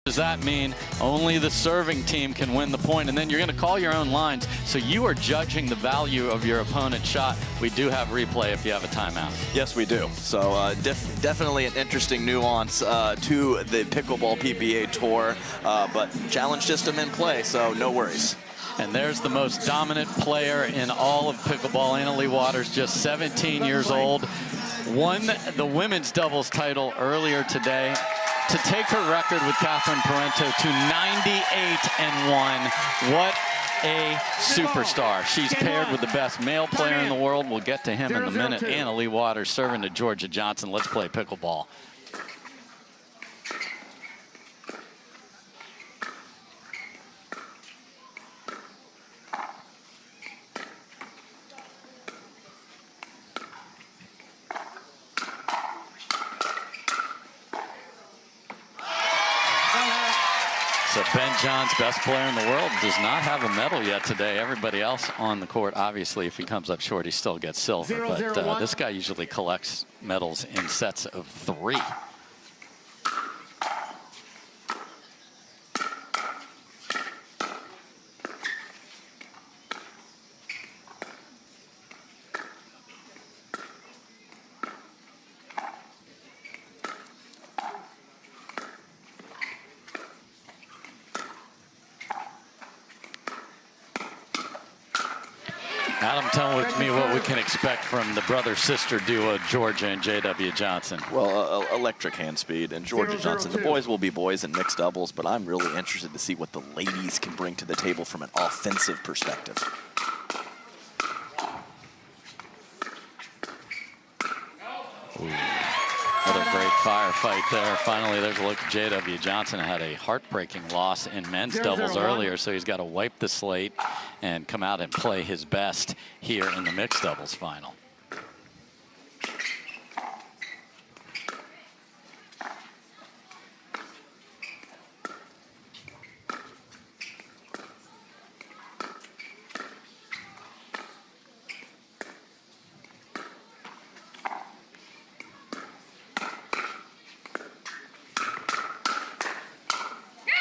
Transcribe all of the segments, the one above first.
Does that mean only the serving team can win the point? And then you're going to call your own lines, so you are judging the value of your opponent's shot. We do have replay if you have a timeout. Yes, we do. So definitely an interesting nuance to the Pickleball PBA Tour, but challenge system in play, so no worries. And there's the most dominant player in all of pickleball, Anna Leigh Waters, just 17 years old. Won the women's doubles title earlier today to take her record with Catherine Parento to 98-1. What a superstar. She's paired with the best male player in the world. We'll get to him in a minute. Anna Leigh Waters serving to Jorja Johnson. Let's play pickleball. So Ben John's best player in the world does not have a medal yet today. Everybody else on the court, obviously, if he comes up short, he still gets silver. But this guy usually collects medals in sets of 3. Adam, tell me what we can expect from the brother-sister duo, Jorja and J.W. Johnson. Well, electric hand speed, and Jorja Johnson. The boys will be boys in mixed doubles, but I'm really interested to see what the ladies can bring to the table from an offensive perspective. Ooh. What a great firefight there. Finally, there's a look at J.W. Johnson. Had a heartbreaking loss in men's doubles earlier, so he's got to wipe the slate and come out and play his best here in the mixed doubles final.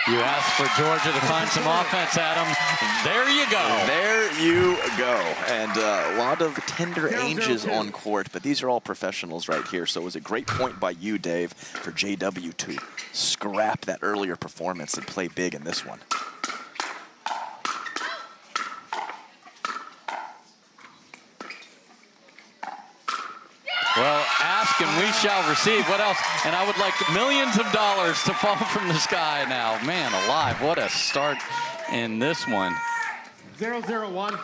You asked for Jorja to find some offense, Adam. There you go. There you go. And a lot of tender ages on court, but these are all professionals right here. So it was a great point by you, Dave, for JW to scrap that earlier performance and play big in this one. Well, ask and we shall receive. What else? And I would like millions of dollars to fall from the sky now. Man alive, what a start in this one. 0-0-1.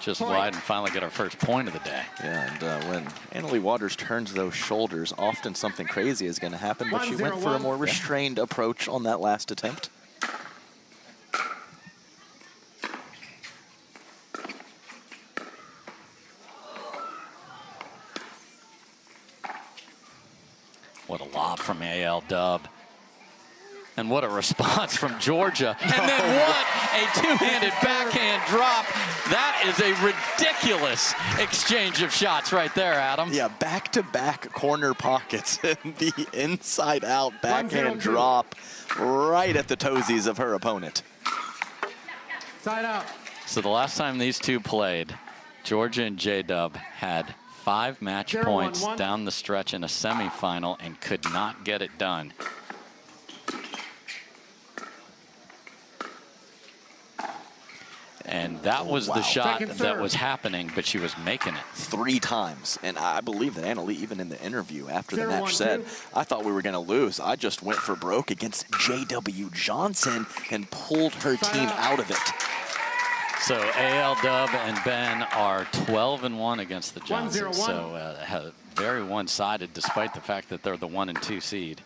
Just wide and finally get our first point of the day. Yeah, and when Anna Leigh Waters turns those shoulders, often something crazy is going to happen, but she went for a more restrained approach on that last attempt. What a lob from AL Dub. And what a response from Jorja. And then what a two-handed backhand drop. That is a ridiculous exchange of shots right there, Adam. Yeah, back-to-back corner pockets and the inside-out backhand drop right at the toesies of her opponent. Side out. So the last time these two played, Jorja and J-Dub had 5 match points down the stretch in a semifinal and could not get it done. And that was the shot that was happening, but she was making it 3 times. And I believe that Anna Leigh, even in the interview after the match, said, I thought we were going to lose. I just went for broke against J.W. Johnson and pulled her team out of it. So AL Dub and Ben are 12-1 against the Johnsons. So very one-sided, despite the fact that they're the 1 and 2 seed.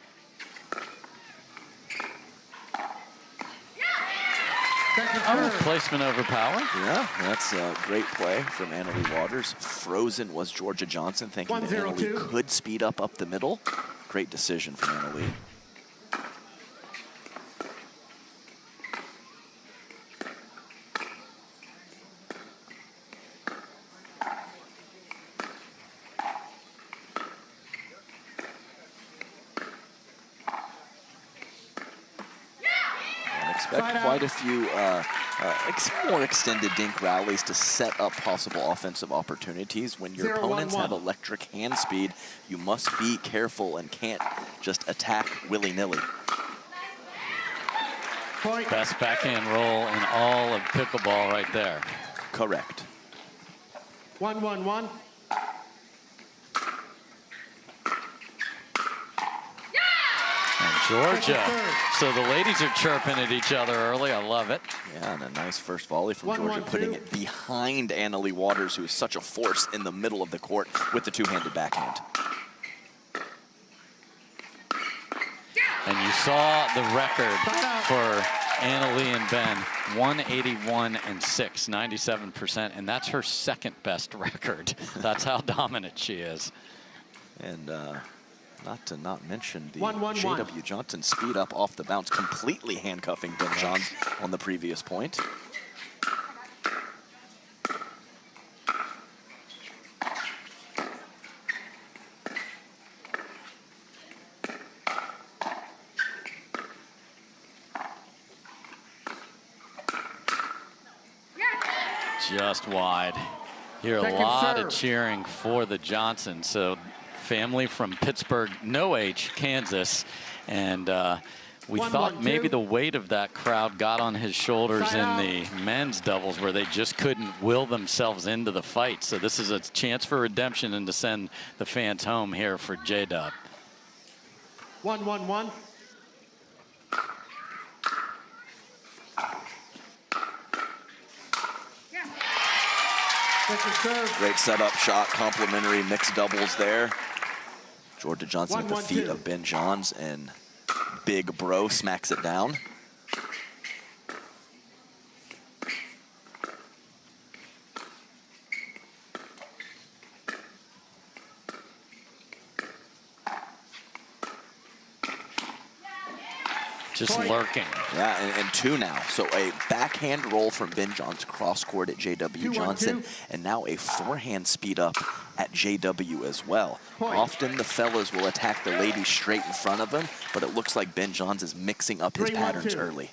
Oh, placement over power. Yeah, that's a great play from Anna Leigh Waters. Frozen was Jorja Johnson, thinking that Anna Leigh could speed up the middle. Great decision from Anna Leigh. Expect quite a few more extended dink rallies to set up possible offensive opportunities. When your opponents have electric hand speed, you must be careful and can't just attack willy-nilly. Best backhand roll in all of pickleball right there. Correct. 1-1-1. And Jorja. So the ladies are chirping at each other early. I love it. Yeah, and a nice first volley from Jorja, putting it behind Anna-Leigh Waters, who is such a force in the middle of the court with the two-handed backhand. And you saw the record for Anna-Leigh and Ben, 181-6, 97%, and that's her second best record. That's how dominant she is. And not to not mention the 1-1-1. J.W. Johnson speed up off the bounce, completely handcuffing Ben Johns on the previous point. Just wide. Hear a lot of cheering for the Johnson. So family from Pittsburgh, Kansas. And we thought maybe the weight of that crowd got on his shoulders in the men's doubles where they just couldn't will themselves into the fight. So this is a chance for redemption and to send the fans home here for J-Dub. 1-1-1. Great setup shot, complimentary mixed doubles there. Jorja Johnson at the feet of Ben Johns, and Big Bro smacks it down. Just lurking. Yeah, and two now. So a backhand roll from Ben Johns cross court at J.W. Johnson, and now a forehand speed up at J.W. as well. Often the fellas will attack the ladies straight in front of them, but it looks like Ben Johns is mixing up his patterns early.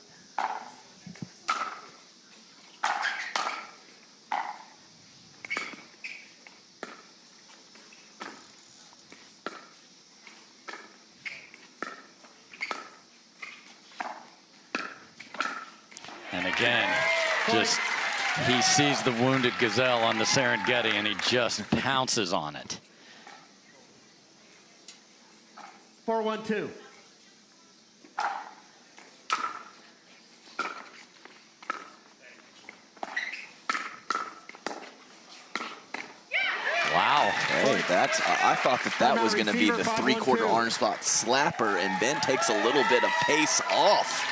And again, just he sees the wounded gazelle on the Serengeti and he just pounces on it. 4-1-2. Wow. Hey, that's, I thought that was going to be the three-quarter arm spot slapper, and Ben takes a little bit of pace off.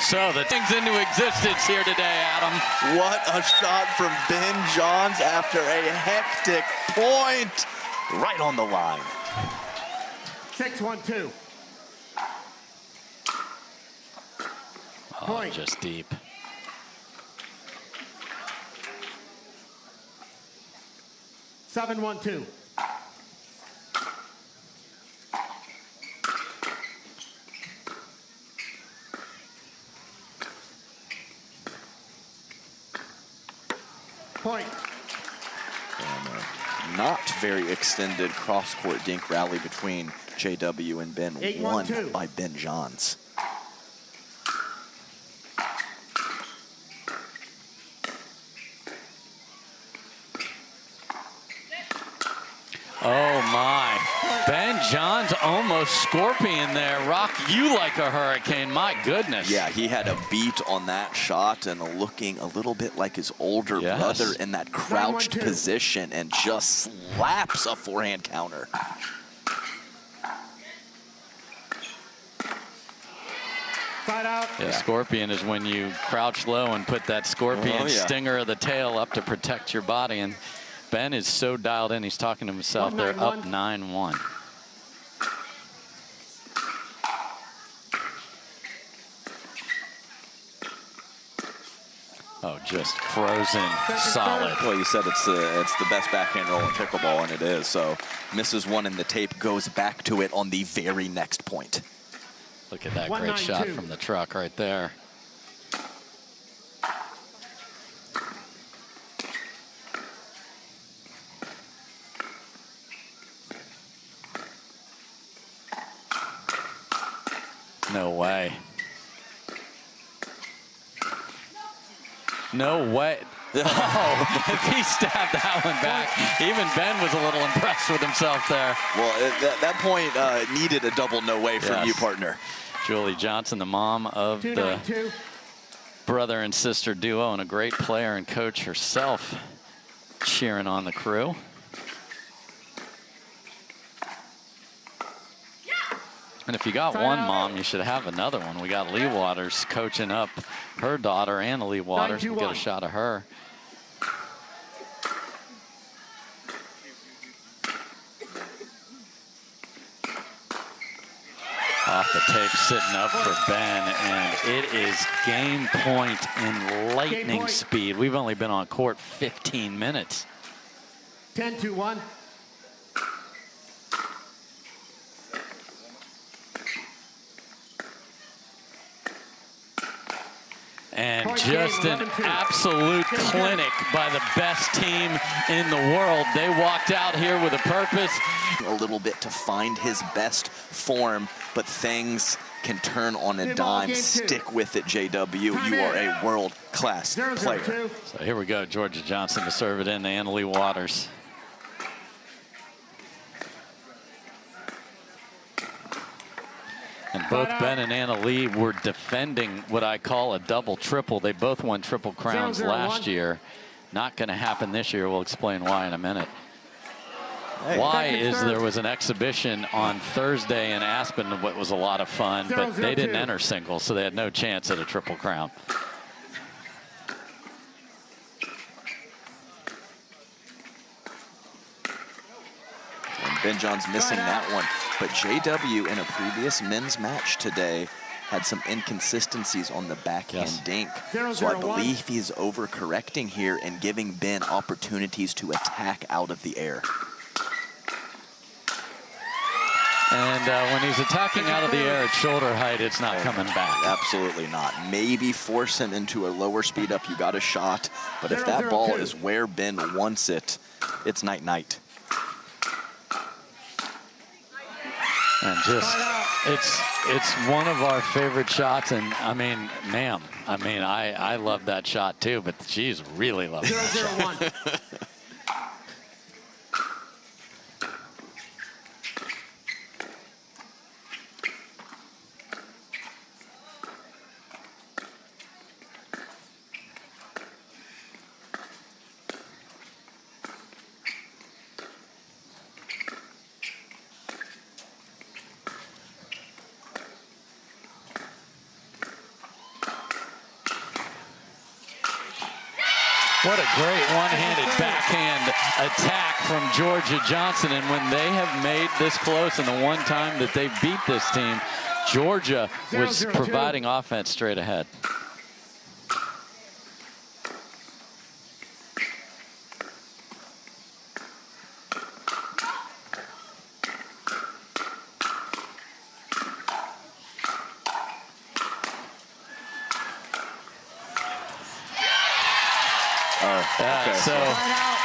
So the thing's into existence here today, Adam. What a shot from Ben Johns after a hectic point. Right on the line. 6-1-2. Oh, just deep. 7-1-2. Point. And not very extended cross-court dink rally between J.W. and Ben, won by Ben Johns. Oh my. Ben Johns almost scorpion there. Rock you like a hurricane, my goodness. Yeah, he had a beat on that shot and looking a little bit like his older brother in that crouched position, and just slaps a forehand counter. Side out. Yeah, scorpion is when you crouch low and put that scorpion stinger of the tail up to protect your body. And Ben is so dialed in, he's talking to himself. They're up 9-1. Oh, just frozen solid. Well, you said it's the best backhand roll in pickleball, and it is. So misses one, and the tape goes back to it on the very next point. Look at that great shot from the truck right there. No way. No way. Oh, if he stabbed that one back, even Ben was a little impressed with himself there. Well, that point needed a double no way from you, partner. Julie Johnson, the mom of the brother and sister duo, and a great player and coach herself, cheering on the crew. And if you got one mom, you should have another one. We got Leigh Waters coaching up her daughter, Anna Leigh Waters. We'll get a shot of her. Off the tape, sitting up for Ben, and it is game point in lightning speed. We've only been on court 15 minutes. 10-1. And just an absolute clinic by the best team in the world. They walked out here with a purpose. A little bit to find his best form, but things can turn on a dime. Stick with it, JW. You are a world-class player. So here we go, Jorja Johnson to serve it in to Anna Leigh Waters. And both Ben and Anna Leigh were defending what I call a double-triple. They both won Triple Crowns last year. Not going to happen this year. We'll explain why in a minute. Why is there was an exhibition on Thursday in Aspen, what was a lot of fun, but they didn't enter singles, so they had no chance at a Triple Crown. And Ben John's missing that one. But JW in a previous men's match today had some inconsistencies on the backhand dink. So I believe he's overcorrecting here and giving Ben opportunities to attack out of the air. And when he's attacking out of the air at shoulder height, it's not coming back. Absolutely not. Maybe force him into a lower speed up. You got a shot. But if that ball is where Ben wants it, it's night-night. And just, it's one of our favorite shots. And I mean, ma'am, I love that shot too, but she's really loving that shot. What a great one-handed backhand attack from Jorja Johnson. And when they have made this close, and the one time that they beat this team, Jorja was providing offense straight ahead. So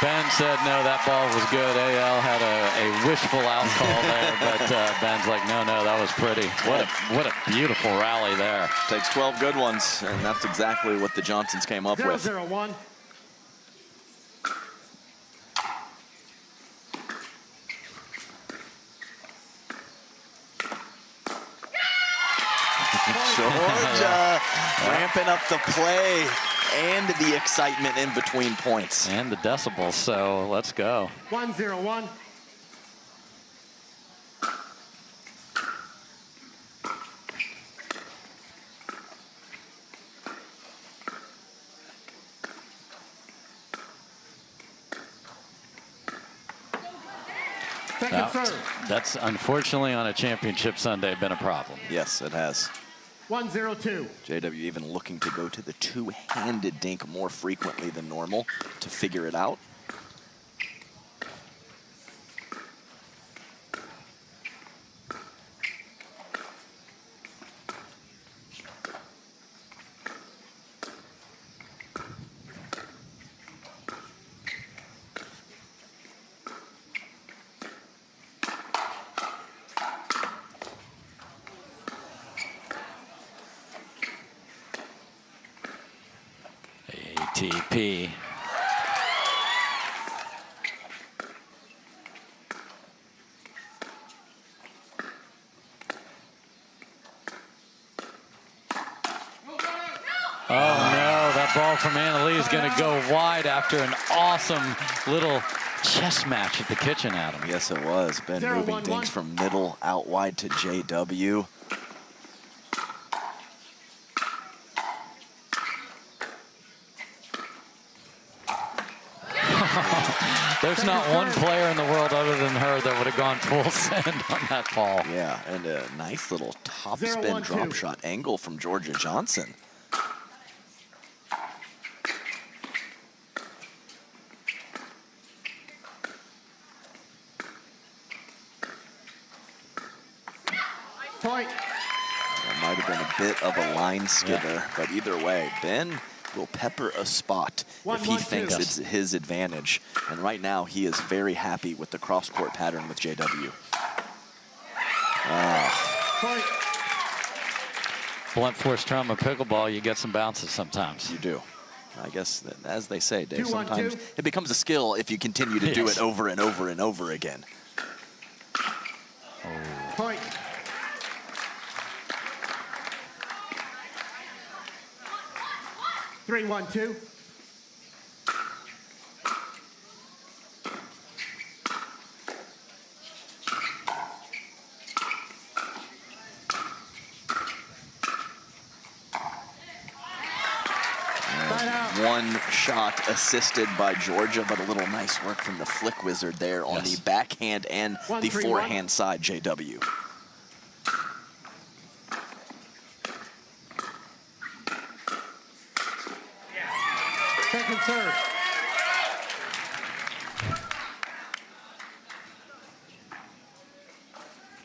Ben said, no, that ball was good. AL had a wishful out call there, but Ben's like, no, that was pretty. What a beautiful rally there. Takes 12 good ones, and that's exactly what the Johnsons came up with. 0-1. Jorja ramping up the play and the excitement in between points. And the decibels, so let's go. 1-0-1. That's unfortunately on a championship Sunday been a problem. Yes, it has. 1-0-2. JW even looking to go to the two-handed dink more frequently than normal to figure it out. TP. Oh no, that ball from Leigh is going to go wide after an awesome little chess match at the kitchen, Adam. Yes, it was. Ben moving things from middle out wide to JW. There's not one player in the world other than her that would have gone full send on that ball. Yeah, and a nice little top spin drop shot angle from Jorja Johnson. Point. That might have been a bit of a line skidder, but either way, Ben will pepper a spot if he thinks it's his advantage. And right now, he is very happy with the cross-court pattern with JW. Blunt force trauma pickleball, you get some bounces sometimes. You do. I guess, as they say, Dave, sometimes it becomes a skill if you continue to do it over and over and over again. Point. Three, 1-2. One shot assisted by Jorja, but a little nice work from the flick wizard there on the backhand and the forehand side, JW. Second serve.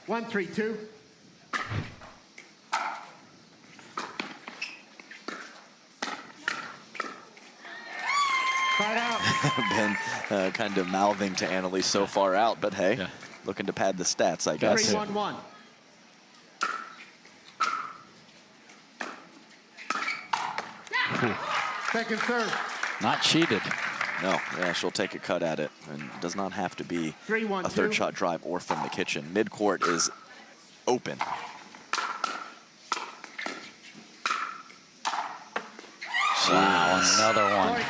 One, 3-2. Been kind of mouthing to Leigh so far out, but hey, looking to pad the stats, I guess. 3-1-1. Second serve. Not cheated. No, yeah, she'll take a cut at it, and does not have to be a third shot drive or from the kitchen. Midcourt is open. Wow, another one.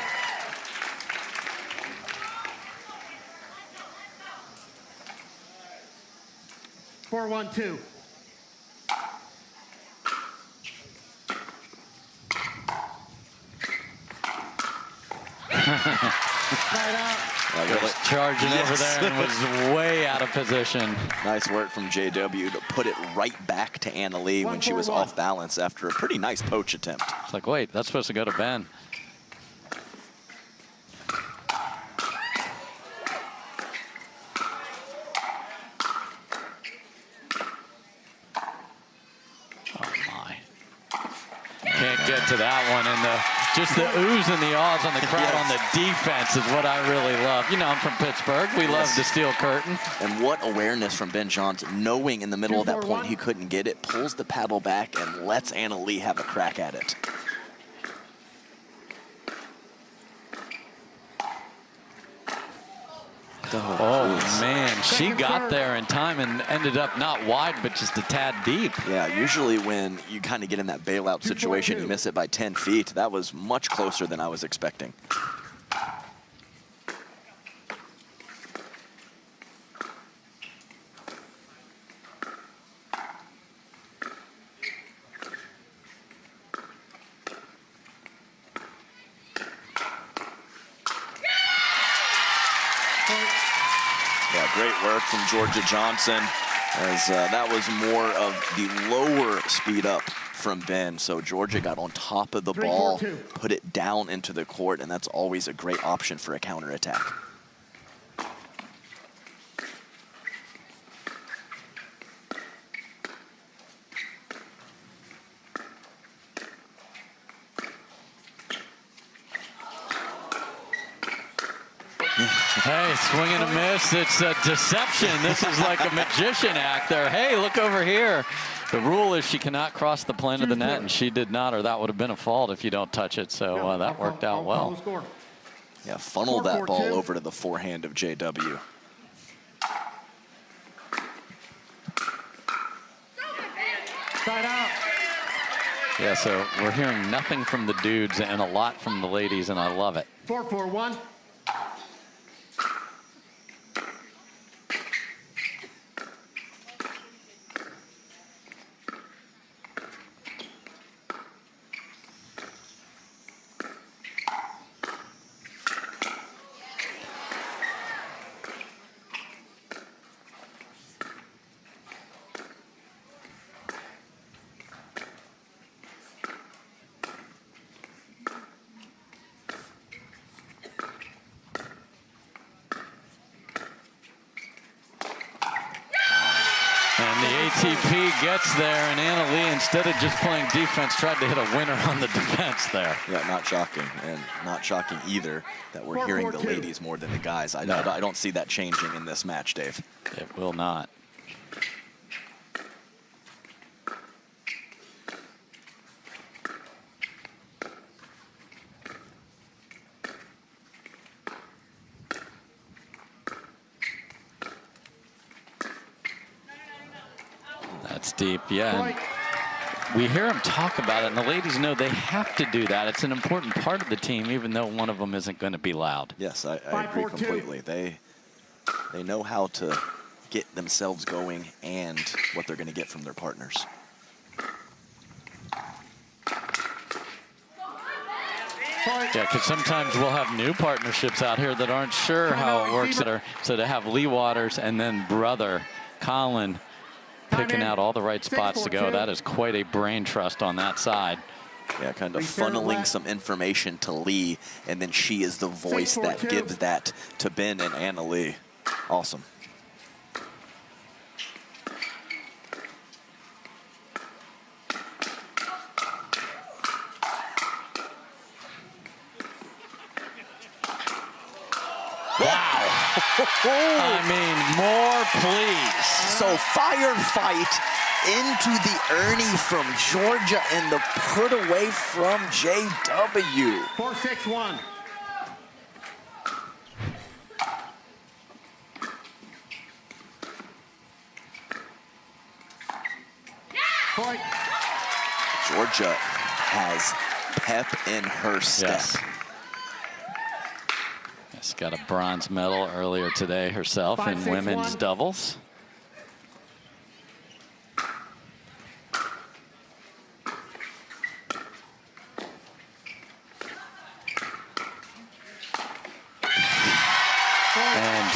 4-1-2. Was charging over there and was way out of position. Nice work from JW to put it right back to Leigh when she was off balance after a pretty nice poach attempt. It's like, wait, that's supposed to go to Ben. Oh my. Can't get to that one, and just the oohs and the ahs on the crowd on the defense is what I really love. You know, I'm from Pittsburgh. We love the steel curtain. And what awareness from Ben Johnson, knowing in the middle of that point he couldn't get it, pulls the paddle back and lets Leigh have a crack at it. Oh, man, she got there in time and ended up not wide, but just a tad deep. Yeah, usually when you kind of get in that bailout situation, you miss it by 10 feet. That was much closer than I was expecting. Great work from Jorja Johnson, as that was more of the lower speed up from Ben. So Jorja got on top of the ball, put it down into the court, and that's always a great option for a counterattack. Hey, swing and a miss. It's a deception. This is like a magician act there. Hey, look over here. The rule is she cannot cross the plane of the net, and she did not, or that would have been a fault if you don't touch it. So that worked out well. Yeah, funnel that ball over to the forehand of JW. Side out. Yeah, so we're hearing nothing from the dudes and a lot from the ladies, and I love it. 4-4-1. ATP gets there, and Anna Leigh, instead of just playing defense, tried to hit a winner on the defense there. Yeah, not shocking, and not shocking either that we're hearing the ladies more than the guys. I don't see that changing in this match, Dave. It will not. That's deep, yeah. And we hear them talk about it, and the ladies know they have to do that. It's an important part of the team, even though one of them isn't going to be loud. Yes, I agree completely. They know how to get themselves going and what they're going to get from their partners. Yeah, because sometimes we'll have new partnerships out here that aren't sure how it works. So to have Leigh Waters and then brother Colin picking out all the right spots to go, that is quite a brain trust on that side. Yeah, kind of funneling some information to Leigh, and then she is the voice that gives that to Ben and Anna Leigh. Awesome. Wow. I mean, more please. So firefight into the Ernie from Jorja and the put away from JW. 4-6-1. Point. Jorja has pep in her step. Yes. She's got a bronze medal earlier today herself in women's doubles. And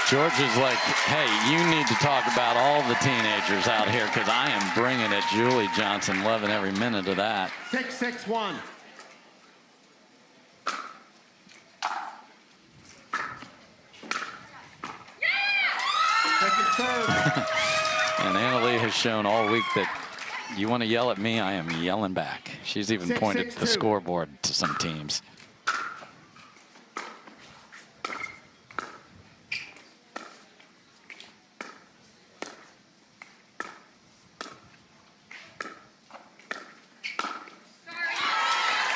Jorja's like, hey, you need to talk about all the teenagers out here because I am bringing it. Julie Johnson loving every minute of that. 6-6-1. Second serve. And Anna Leigh has shown all week that you want to yell at me, I am yelling back. She's even pointed to the scoreboard to some teams.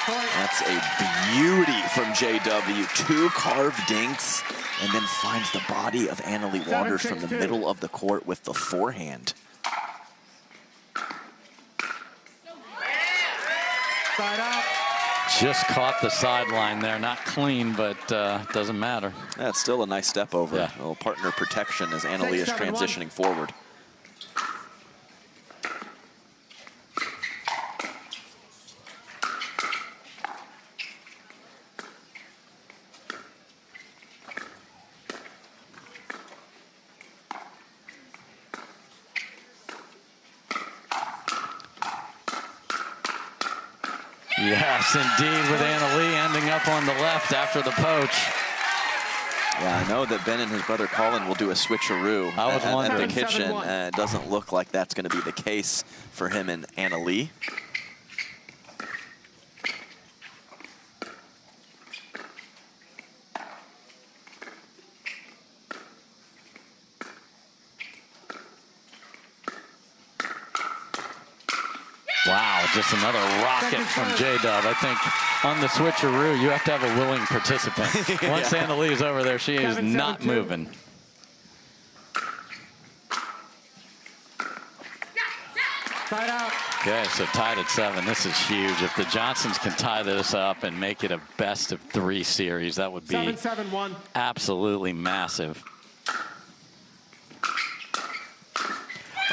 That's a beauty from JW. Two carved dinks, and then finds the body of Anna Leigh Waters from the middle of the court with the forehand. Side out. Just caught the sideline there. Not clean, but doesn't matter. That's still a nice step over. Yeah. A little partner protection as Anna Leigh is transitioning forward. Yes, indeed, with Anna Leigh ending up on the left after the poach. Yeah, I know that Ben and his brother Colin will do a switcheroo at the kitchen. It doesn't look like that's going to be the case for him and Anna Leigh. just another rocket from J-Dub. I think on the switcheroo, you have to have a willing participant. Once Anna Leigh is over there, she is not moving. Side out. Okay, so tied at 7. This is huge. If the Johnsons can tie this up and make it a best-of-3 series, that would be 7-7-1. absolutely massive.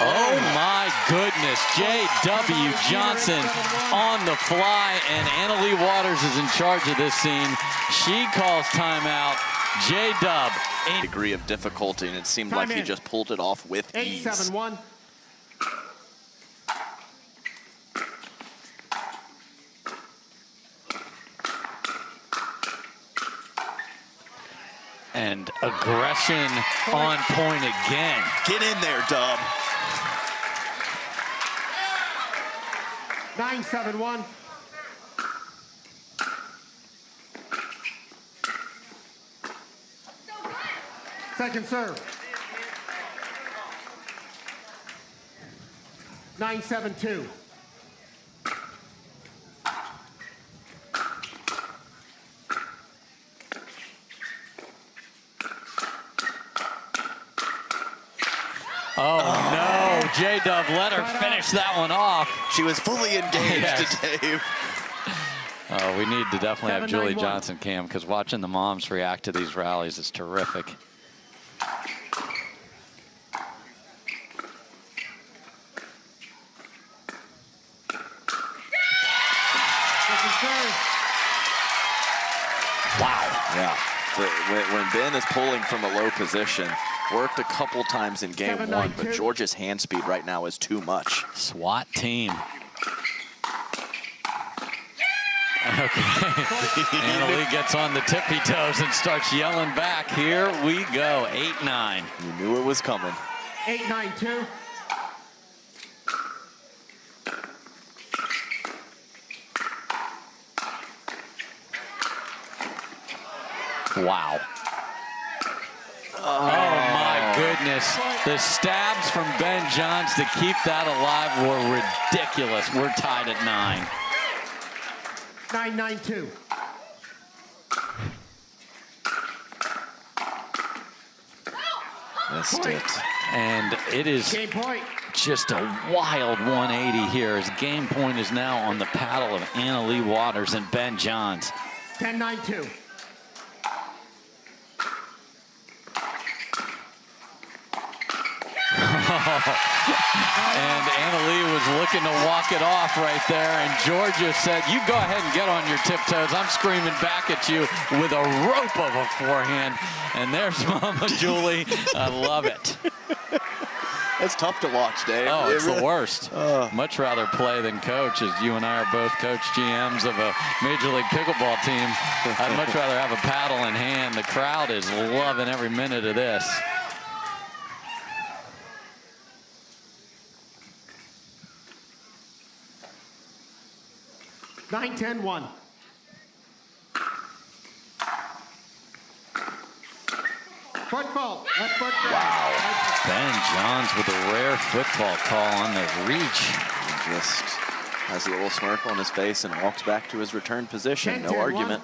Oh my goodness, J.W. Johnson on the fly, and Anna Leigh Waters is in charge of this scene. She calls timeout. J.Dub. Degree of difficulty, and it seemed like he just pulled it off with ease. 8-7-1. And aggression on point again. Get in there, Dub. 9-7-1. Second serve. 9-7-2. Oh, no, J-Dub let her finish that one off. She was fully engaged to Dave. Oh, we need to definitely have Julie 7-9-1. Johnson cam, because watching the moms react to these rallies is terrific. Wow. Yeah. When Ben is pulling from a low position, worked a couple times in game 1, but Jorja's hand speed right now is too much. SWAT team. Okay. Anna Leigh gets on the tippy toes and starts yelling back. Here we go. 8-9. You knew it was coming. 8-9-2. Wow. Oh my goodness. The stabs from Ben Johns to keep that alive were ridiculous. We're tied at 9. 9-9-2. Missed it. And it is Game point. just a wild 180 here as game point is now on the paddle of Anna Leigh Waters and Ben Johns. 10-9-2. And Anna Leigh was looking to walk it off right there, and Jorja said, you go ahead and get on your tiptoes. I'm screaming back at you with a rope of a forehand. And there's Mama Julie. I love it. It's tough to watch, Dave. Oh, it's the worst. Much rather play than coach, as you and I are both coach GMs of a Major League Pickleball team. I'd much rather have a paddle in hand. The crowd is loving every minute of this. 9-10-1. Foot fault. Left foot. Wow. Ben Johns with a rare football call on the reach. He just has a little smirk on his face and walks back to his return position. No argument.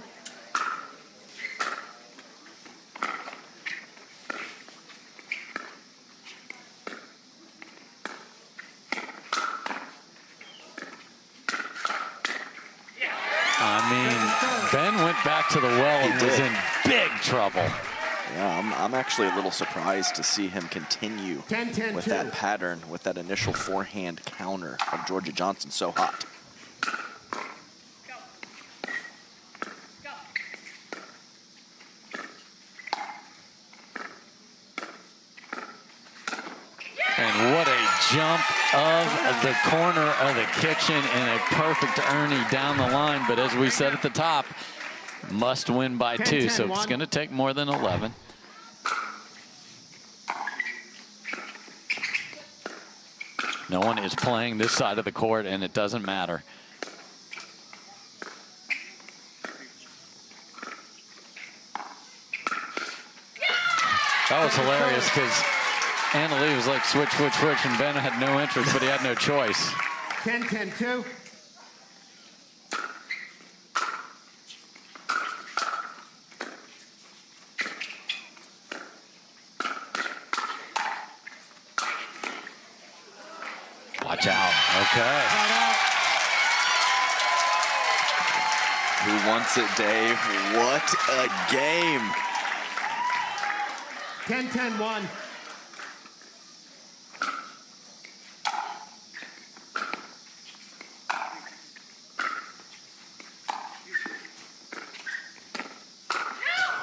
I mean, Ben went back to the well and was in big trouble. Yeah, I'm actually a little surprised to see him continue 10-10-2. with that pattern, with that initial forehand counter of Jorja Johnson so hot. And what a jump of the corner of the kitchen and a perfect Ernie down the line. But as we said at the top, must win by 2, so it's going to take more than 11. No one is playing this side of the court, and it doesn't matter. That was hilarious because Anna Leigh was like switch, switch, switch, and Ben had no interest, but he had no choice. 10-10-2. Watch out. Okay. Who wants it, Dave? What a game. 10-10-1.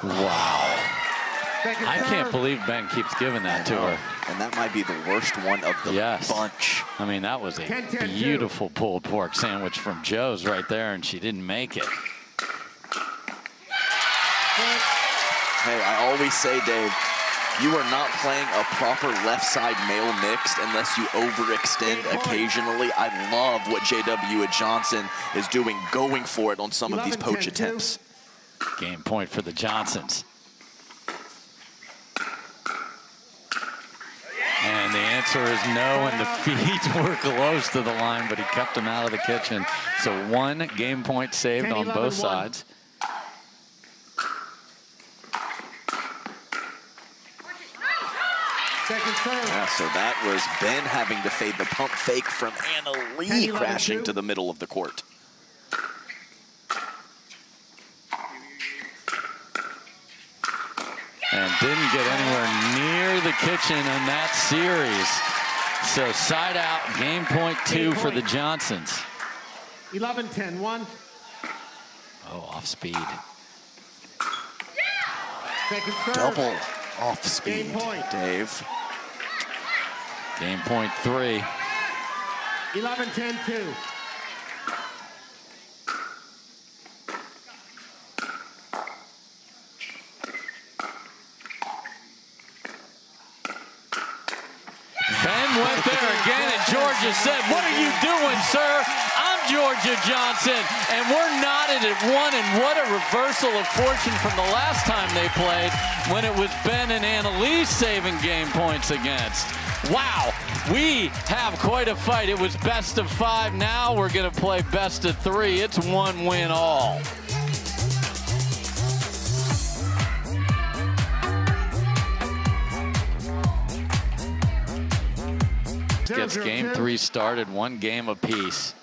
Wow. I can't believe Ben keeps giving that to her. And that might be the worst one of the bunch. I mean, that was a beautiful pulled pork sandwich from Joe's right there, and she didn't make it. Hey, I always say, Dave, you are not playing a proper left side male mixed unless you overextend occasionally. I love what J.W. Johnson is doing, going for it on some of these poach attempts. Game point for the Johnsons. And the answer is no, and the feet were close to the line, but he kept them out of the kitchen. So 1 game point saved on both sides. Yeah, so that was Ben having to fade the pump fake from Anna Leigh crashing to the middle of the court. And didn't get anywhere near the kitchen in that series. So side out, game point 2 for the Johnsons. 11-10-1. Oh, off speed. Double off speed, Dave. Game point 3. 11-10-2. Ben went there again, and Jorja said, "What are you doing, sir? I'm Jorja Johnson." And we're knotted at 1, and what a reversal of fortune from the last time they played when it was Ben and Anna Leigh saving game points against. Wow, we have quite a fight. It was best of 5. Now we're going to play best of 3. It's 1 win all. Gets game 3 started, 1 game apiece.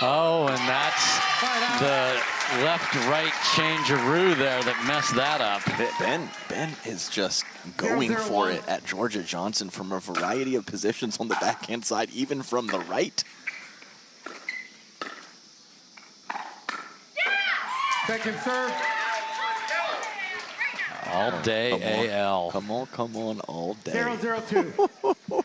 Oh, and that's the left-right changeroo there that messed that up. Ben is just going for it at Jorja Johnson from a variety of positions on the backhand side, even from the right. Second serve. All day AL. Come on, all day. 0-0-2.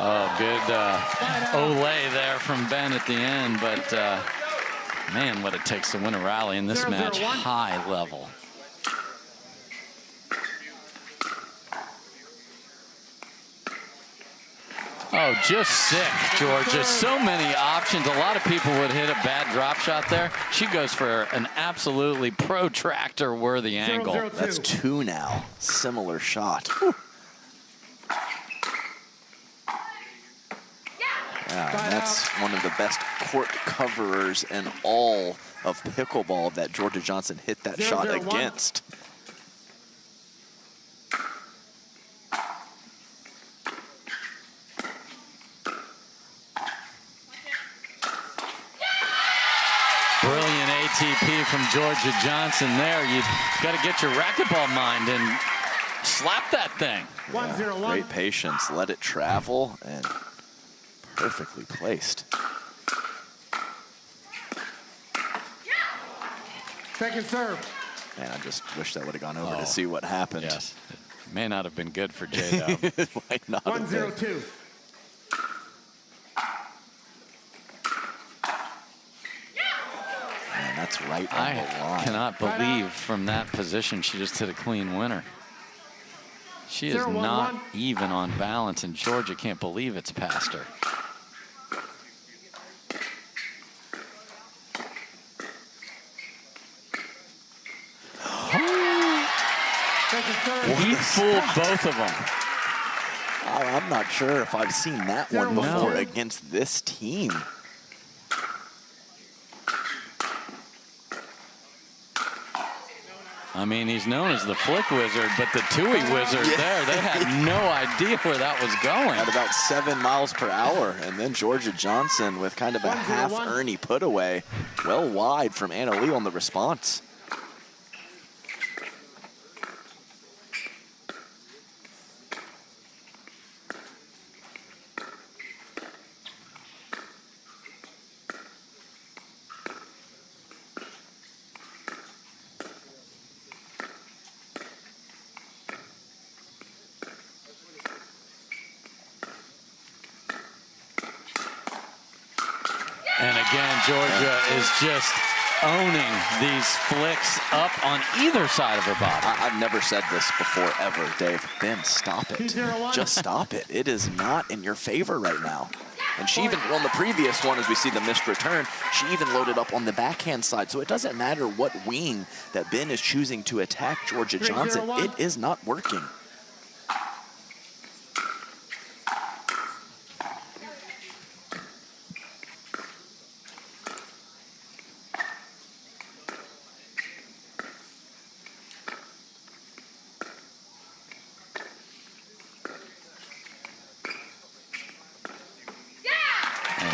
Oh, good Olay there from Ben at the end, but man, what it takes to win a rally in this match, high level. Oh, just sick, Jorja. So many options. A lot of people would hit a bad drop shot there. She goes for an absolutely protractor-worthy angle. That's 2 now. Similar shot. Yeah, that's one of the best court coverers in all of pickleball that Jorja Johnson hit that shot against. Brilliant ATP from Jorja Johnson there. You got to get your racquetball mind and slap that thing. 1-0-1. Great patience. Let it travel and perfectly placed. Second serve. Man, I just wish that would have gone over to see what happened. Yes. May not have been good for J-Dub. It might not have been. 1-0-2. Man, that's right on the line. I cannot believe from that position she just hit a clean winner. She is 0-1-1. not even on balance, and Jorja can't believe it's past her. He fooled both of them. I'm not sure if I've seen that one before against this team. I mean, he's known as the flick wizard, but the Tui wizard there, they had no idea where that was going. At about 7 miles per hour. And then Jorja Johnson with kind of a half Ernie put away. Well wide from Anna Leigh on the response. And again, Jorja is just owning these flicks up on either side of her body. I've never said this before, ever, Dave. Ben, stop it. 2-0-1. Just stop it. It is not in your favor right now. And she even, on the previous one, as we see the missed return, she even loaded up on the backhand side. So it doesn't matter what wing that Ben is choosing to attack Jorja Johnson. It is not working.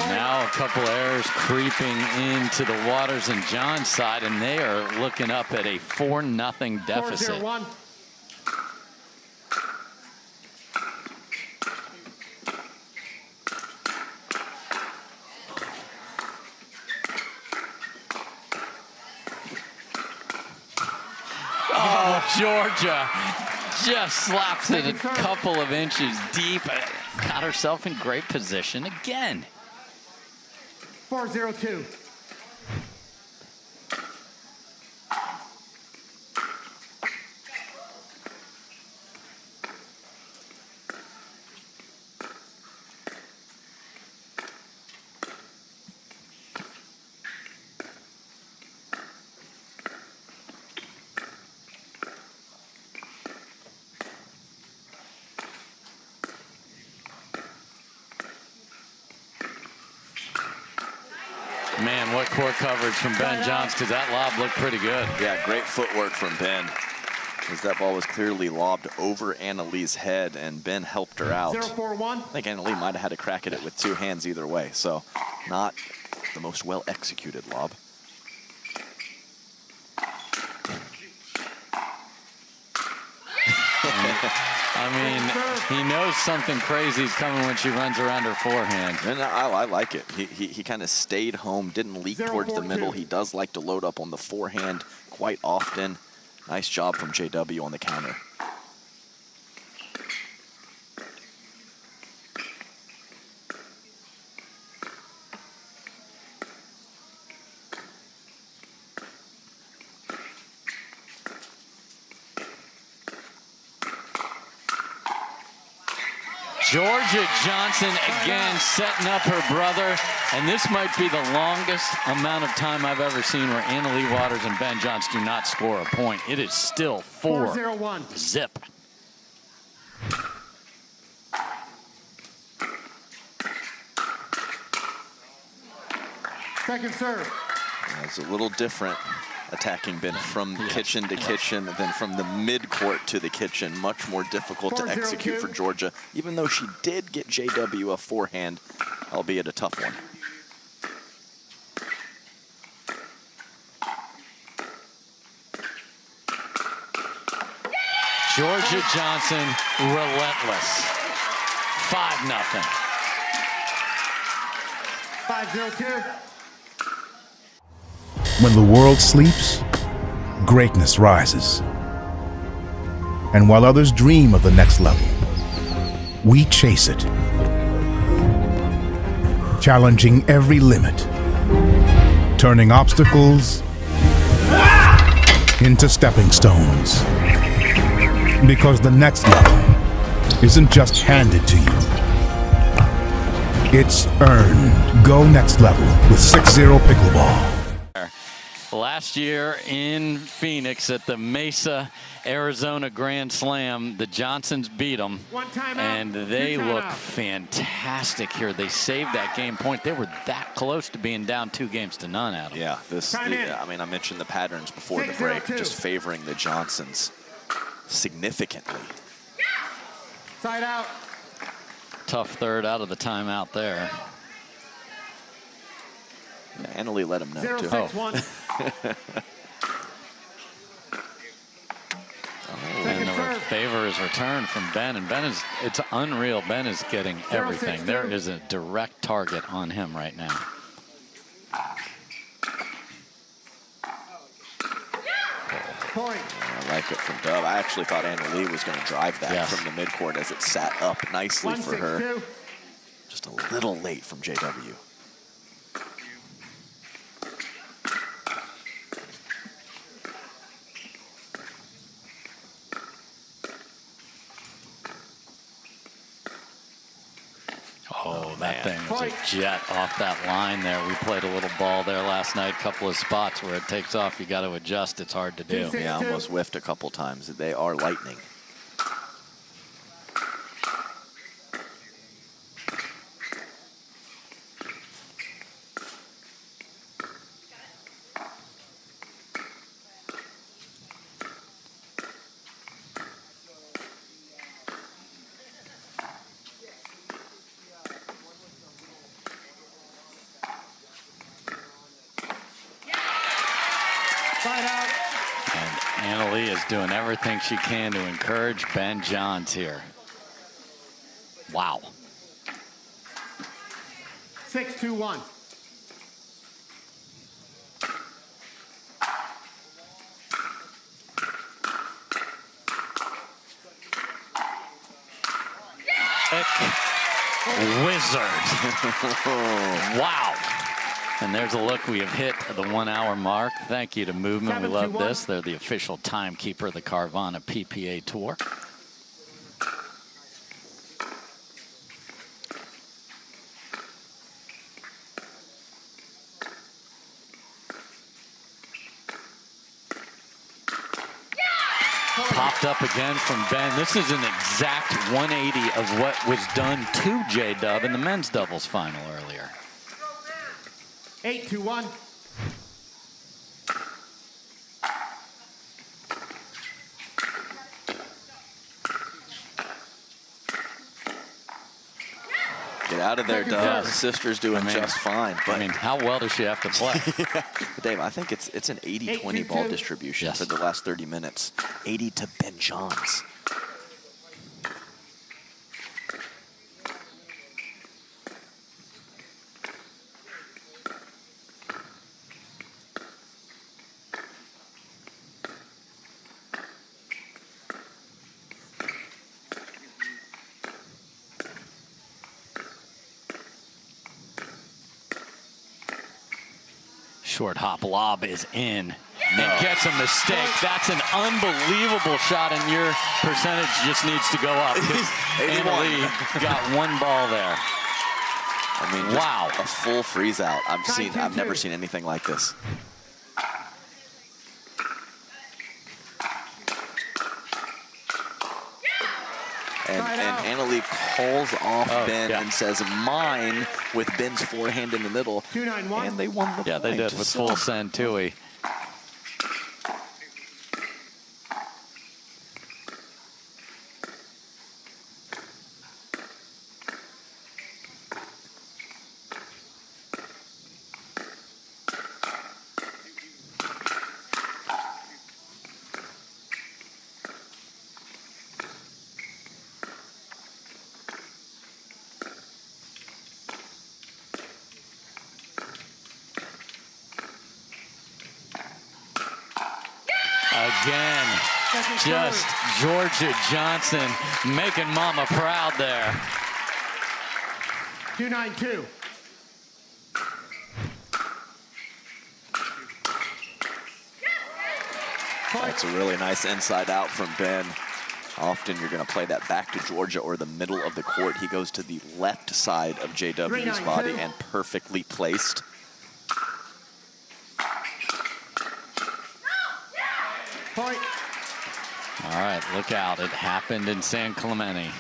Now a couple errors creeping into the Waters and John side, and they are looking up at a 4-0 deficit. 4-0-1. Oh, Jorja just slaps it a couple of inches deep. Got herself in great position again. 4-0-2. Man, what court coverage from Ben Johns, because that lob looked pretty good. Yeah, great footwork from Ben. As that ball was clearly lobbed over Anna Leigh's head, and Ben helped her out. 0-4-1. I think Anna Leigh might have had a crack at it with 2 hands either way, so not the most well-executed lob. I mean, he knows something crazy is coming when she runs around her forehand. And I like it. He kind of stayed home, didn't leak towards the middle. He does like to load up on the forehand quite often. Nice job from JW on the counter. Jorja Johnson again setting up her brother, and this might be the longest amount of time I've ever seen where Anna Leigh Waters and Ben Johns do not score a point. It is still 4-0-1. zip. Second serve. It's a little different attacking Ben from kitchen to kitchen than from the mid-court to the kitchen. Much more difficult to execute for Jorja, even though she did get JW a forehand, albeit a tough one. Jorja Johnson, relentless. 5-0. 5-0-2. When the world sleeps, greatness rises. And while others dream of the next level, we chase it, challenging every limit, turning obstacles into stepping stones. Because the next level isn't just handed to you, it's earned. Go next level with 6-0 pickleball. Last year in Phoenix at the Mesa, Arizona Grand Slam, the Johnsons beat them, and they look fantastic here. They saved that game point. They were that close to being down 2-0, Adam. Yeah, I mean, I mentioned the patterns before the break, just favoring the Johnsons significantly. Side out. Tough third out of the timeout there. Yeah, Anna-Leigh let him know, too. 0-6-1. And the favor is returned from Ben, and Ben is, it's unreal. Ben is getting everything. There is a direct target on him right now. Point. I like it from Dove. I actually thought Anna-Leigh was going to drive that from the midcourt as it sat up nicely for her. Just a little late from JW. Oh, that thing was a jet off that line there. We played a little ball there last night, couple of spots where it takes off. You got to adjust. It's hard to do. Yeah, almost whiffed a couple times. They are lightning. And Anna-Leigh is doing everything she can to encourage Ben Johns here. Wow. 6-2-1. Wizard. Wow. And there's a look. We have hit the 1 hour mark. Thank you to Movement. We love this. They're the official timekeeper of the Carvana PPA Tour. Popped up again from Ben. This is an exact 180 of what was done to J-Dub in the men's doubles final earlier. 8-2-1. Get out of there, Dub. The sister's doing just fine. But I mean, how well does she have to play? Yeah. Dave, I think it's an 80-20 ball distribution for the last 30 minutes. 80 to Ben Johns. Short hop lob is in and gets a mistake. That's an unbelievable shot, and your percentage just needs to go up. Anna-Leigh got one ball there. I mean, wow, a full freeze out. I've never seen anything like this. And Anna-Leigh calls off Ben and says, mine, with Ben's forehand in the middle. 2-9-1. And they won the point. Yeah, they did with full send, Tui. Again, Just Jorja Johnson making mama proud there. 2-9-2. That's a really nice inside out from Ben. Often you're going to play that back to Jorja or the middle of the court. He goes to the left side of JW's body and perfectly placed. Point. All right, look out. It happened in San Clemente.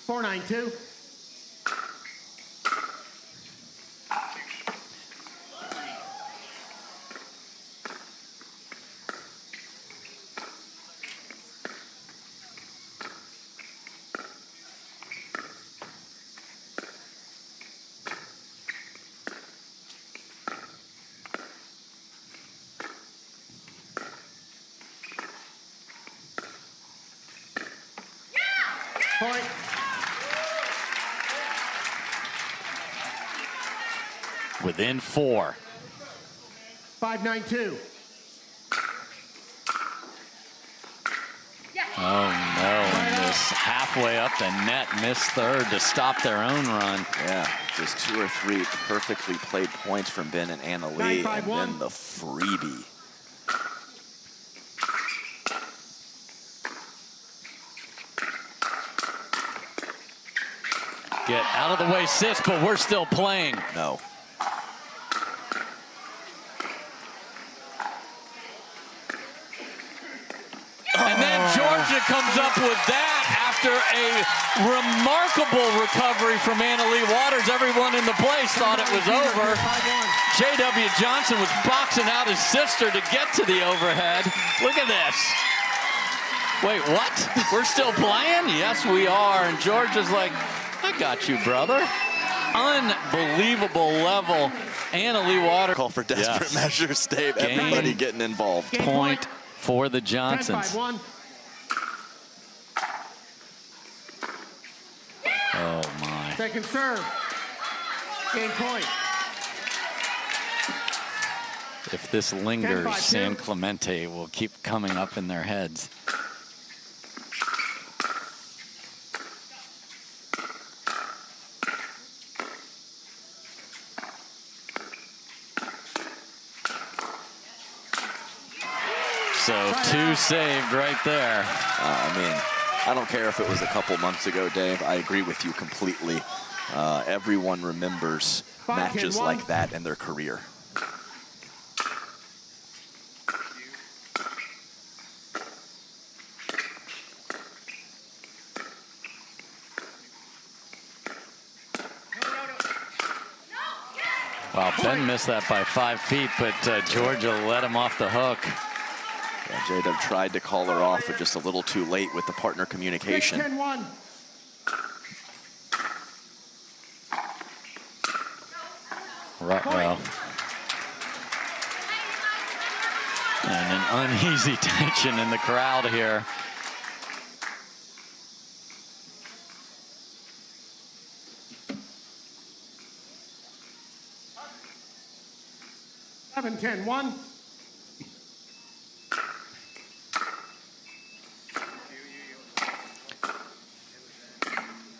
4-9-2. Point. Within 4. 5-9-2. Oh no, and this halfway up the net, missed third to stop their own run. Yeah, just 2 or 3 perfectly played points from Ben and Anna Leigh, and then the freebie. Get out of the way, sis, but we're still playing. No. And then Jorja comes up with that after a remarkable recovery from Anna Leigh Waters. Everyone in the place thought it was over. J.W. Johnson was boxing out his sister to get to the overhead. Look at this. Wait, what? We're still playing? Yes, we are. And Jorja's like, I got you, brother. Unbelievable level. Anna Leigh Waters. Call for desperate measures, Dave. Everybody getting involved. Point for the Johnsons. 10-5-1. Oh, my. Second serve. Game point. If this lingers, 10-5-2. San Clemente will keep coming up in their heads. So 2 saved right there. I mean, I don't care if it was a couple months ago, Dave. I agree with you completely. Everyone remembers matches like that in their career. Well, Ben missed that by 5 feet, but Jorja let him off the hook. Yeah, J-Dub tried to call her off, but just a little too late with the partner communication. 10-1. Ruh-roh. And an uneasy tension in the crowd here. Seven, 10-1.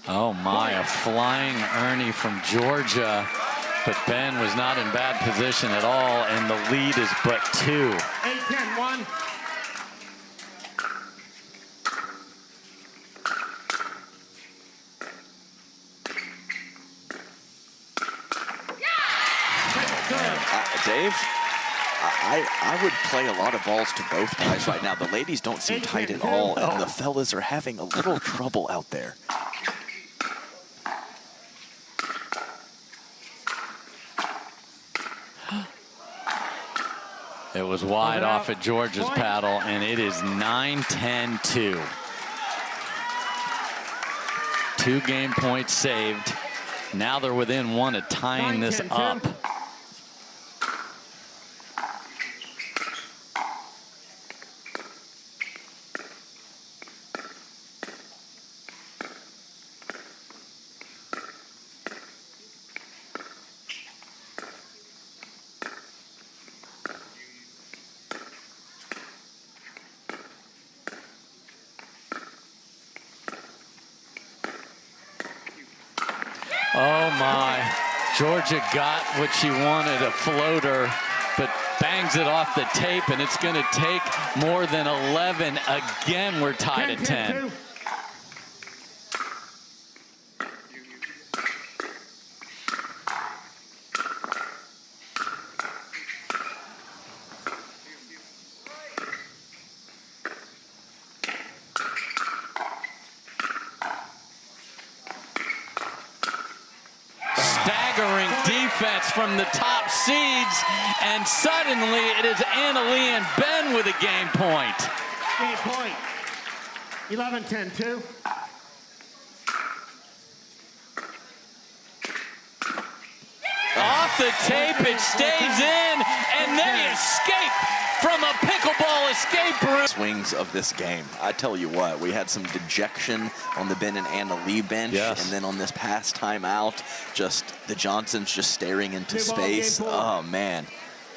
Oh my, a flying Ernie from Jorja, but Ben was not in bad position at all, and the lead is but 2. 8-10-1. Dave, I would play a lot of balls to both guys right now. The ladies don't seem tight at all, and the fellas are having a little trouble out there. It was wide off at Jorja's paddle, and it is 9-10-2. 2 game points saved. Now they're within 1 of tying this up. Jorja got what she wanted, a floater, but bangs it off the tape, and it's going to take more than 11. Again, we're tied at 10. Staggering defense from the top seeds, and suddenly it is Leigh and Ben with a game point. Game point. 11-10-2. Off the tape, it stays in, and they escape from a pickleball escape route. Swings of this game. I tell you what, we had some dejection on the Ben and Leigh bench, Yes. and then on this past timeout, just the Johnsons just staring into space. Oh man,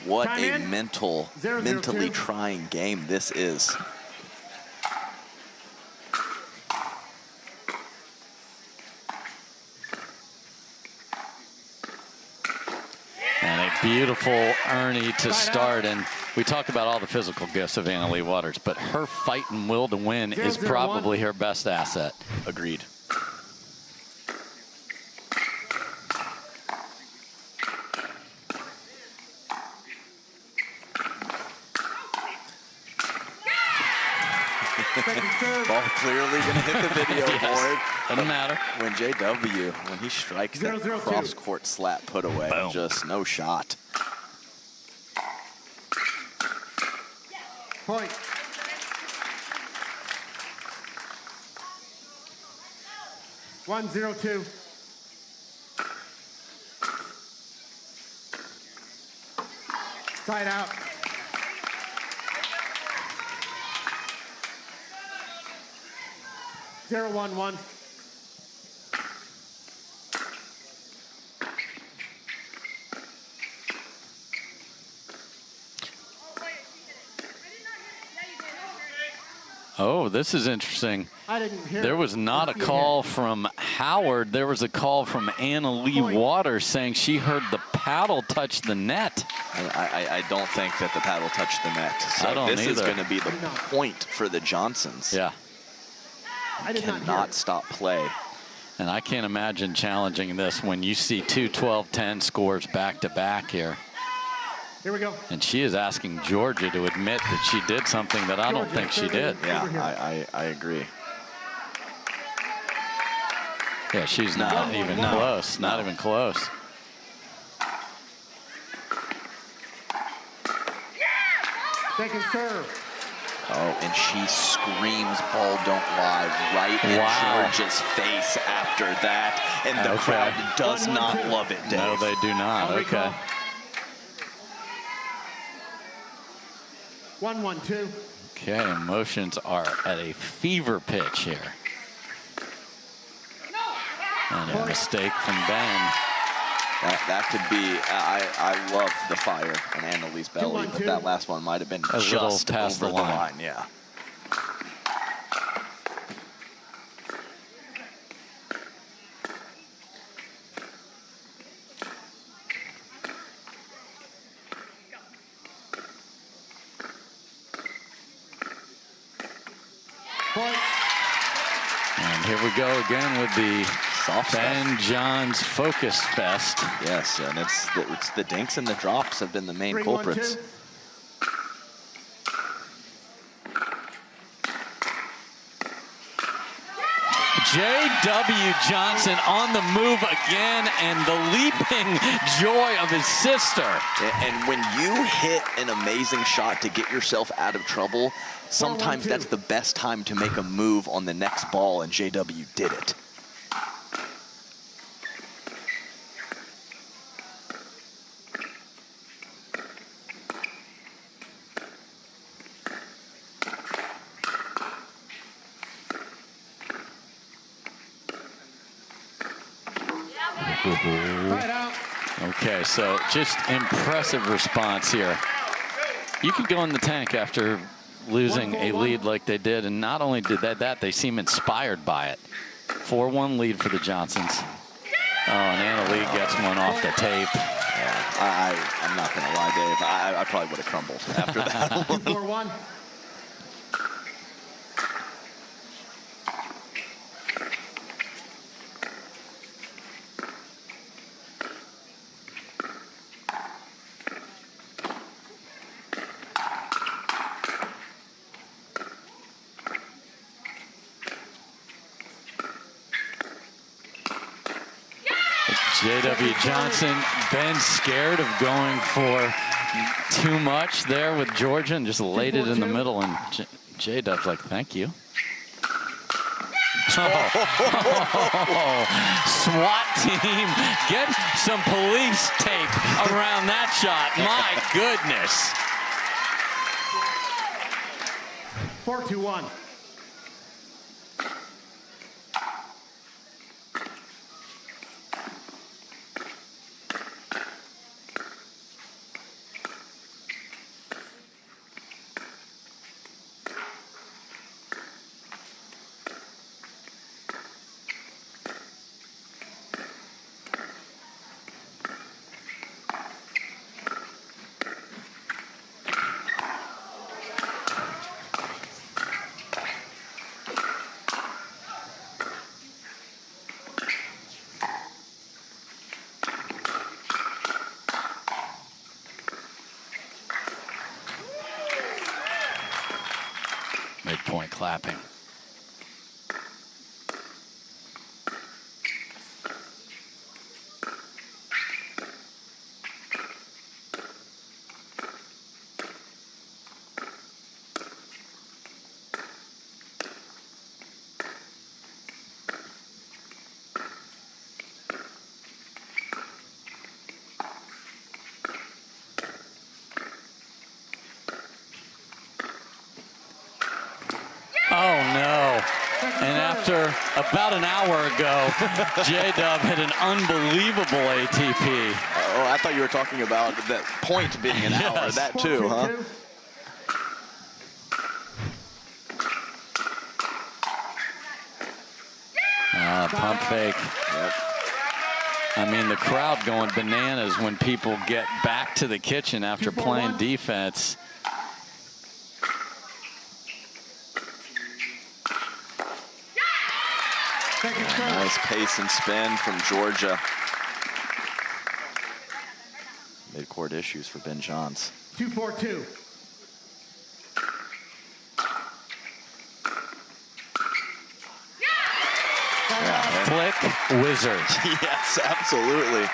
what a mentally trying game this is. And a beautiful Ernie to start. And we talk about all the physical gifts of Leigh Waters, but her fight and will to win is probably her best asset. Agreed. Ball clearly gonna hit the video board. Doesn't matter. When JW, when he strikes that cross-court slap put away, Boom. just no shot. Point. One, 0-2. Side out. Zero, 1-1. Oh, this is interesting. I didn't hear. There was not a call from Howard. There was a call from Leigh Waters saying she heard the paddle touch the net. I don't think that the paddle touched the net. So I don't this is either. going to be the point for the Johnsons. Yeah. I did not hear. Cannot stop play. And I can't imagine challenging this when you see two 12-10 scores back-to-back here. Here we go. And she is asking Jorja to admit that she did something that I don't think she did. Yeah, I agree. Yeah, she's not even close. Not even close. Second serve. Oh, and she screams ball don't lie right in Jorja's face after that. And the crowd does not love it, Dave. No, they do not. Okay. 1-1-2. Okay, emotions are at a fever pitch here. And a mistake from Ben. That could be, I love the fire on Lee's belly, but that last one might have been just past over the line. Yeah. And here we go again with the Soft Ben Johns Focus Fest. Yes, and it's the dinks and the drops have been the main culprits. J.W. Johnson on the move again, and the leaping joy of his sister. And when you hit an amazing shot to get yourself out of trouble, sometimes that's the best time to make a move on the next ball, and J.W. did it. Okay, so just impressive response here. You could go in the tank after losing a lead like they did, and not only did that, they seem inspired by it. 4-1 lead for the Johnsons. and Anna Leigh gets one off the tape. Yeah, I'm not going to lie, Dave. I probably would have crumbled after that. 2-4-1. J.W. Johnson, Ben scared of going for too much there with Jorja and just laid it in the middle, and J-Dub's like, thank you. SWAT team, get some police tape around that shot. My goodness. 4-2-1. Midpoint clapping. Oh, no. And after about an hour ago, J-Dub hit an unbelievable ATP. Oh, I thought you were talking about that point being an hour. Yes. That too, huh? Pump fake. Yep. I mean, the crowd going bananas when people get back to the kitchen after playing defense. Nice pace and spin from Jorja. Mid-court issues for Ben Johns. 2-4-2. Flick wizard. Yes, absolutely.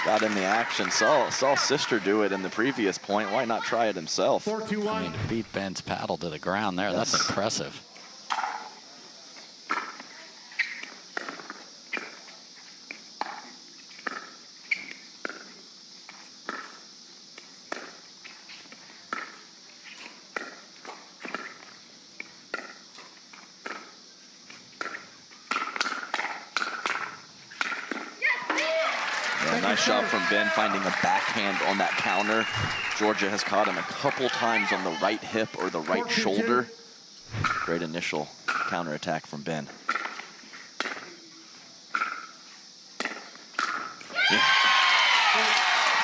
Got in the action. Saw sister do it in the previous point. Why not try it himself? 4-2-1. I mean, to beat Ben's paddle to the ground there, that's impressive. Nice shot from Ben, finding a backhand on that counter. Jorja has caught him a couple times on the right hip or the right shoulder. Great initial counterattack from Ben. Yeah.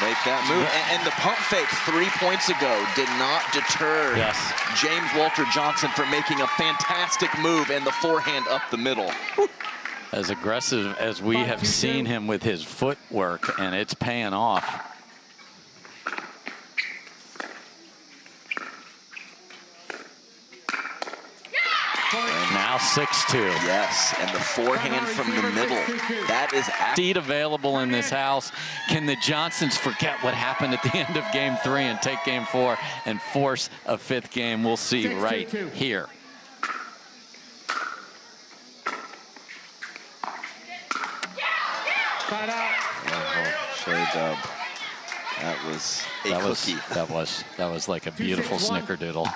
Make that move. And the pump fake 3 points ago did not deter James Walter Johnson from making a fantastic move and the forehand up the middle. As aggressive as we have seen him with his footwork, and it's paying off. And now 6-2. Yes, and the forehand from the middle. That is seed available in this house. Can the Johnsons forget what happened at the end of game 3 and take game 4 and force a 5th game? We'll see right here. J-Dub. That was a cookie. That was like a beautiful snickerdoodle.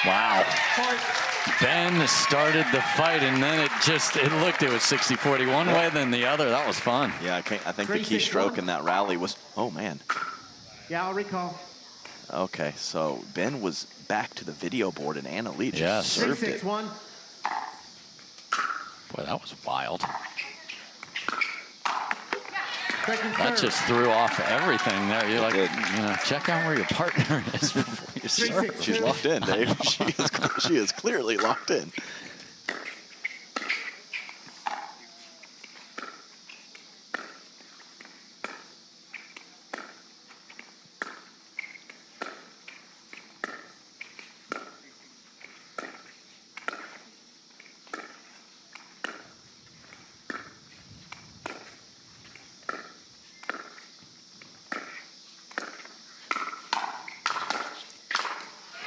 Wow. Ben started the fight, and then it was 60-40 one way, then the other. That was fun. Yeah, I think the key stroke in that rally was, oh, man. Yeah, I'll recall. Okay, so Ben was back to the video board, and Anna Leigh just served it. 3-6-1. Boy, that was wild. Second That serve. just threw off everything there. You're like, check out where your partner is before you serve. She's locked in, Dave. She is clearly locked in.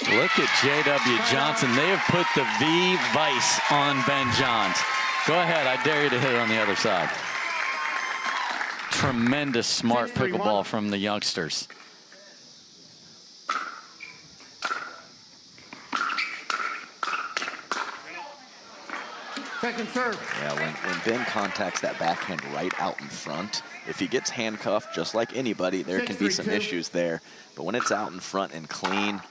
Look at J.W. Johnson. They have put the V vice on Ben Johns. Go ahead. I dare you to hit it on the other side. Tremendous smart pickleball from the youngsters. Second serve. Yeah, when Ben contacts that backhand right out in front, if he gets handcuffed just like anybody, there can be some issues there. But when it's out in front and clean,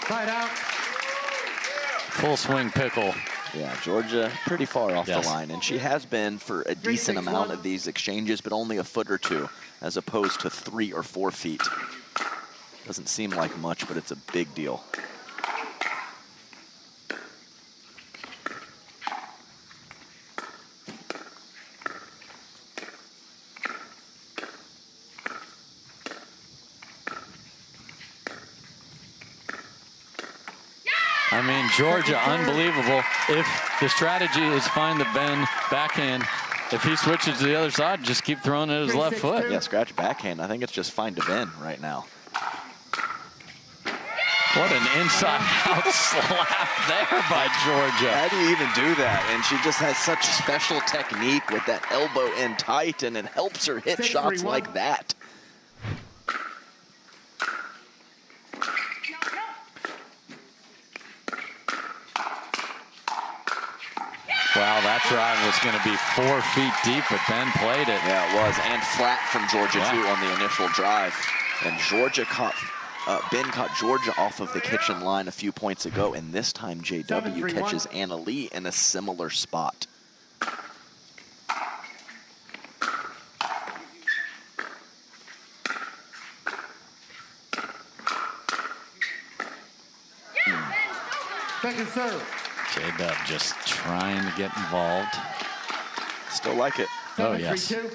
Side out. Full swing pickle. yeah, Jorja pretty far off Yes. the line, and she has been for a decent amount of these exchanges, but only a foot or two, as opposed to 3 or 4 feet. Doesn't seem like much, but it's a big deal. I mean, Jorja, unbelievable. If the strategy is find the Ben backhand, if he switches to the other side, just keep throwing it at his left foot. Yeah, scratch backhand. I think it's just fine to Ben right now. What an inside-out slap there by Jorja. How do you even do that? And she just has such special technique with that elbow in tight, and it helps her hit shots like that. Wow, that drive was going to be 4 feet deep, but Ben played it. Yeah, it was, and flat from Jorja too on the initial drive. And Jorja caught, Ben caught Jorja off of the kitchen line a few points ago, and this time JW catches Anna Leigh in a similar spot. Second serve. J-Dub just trying to get involved. Still like it. Oh, yes. 3-2.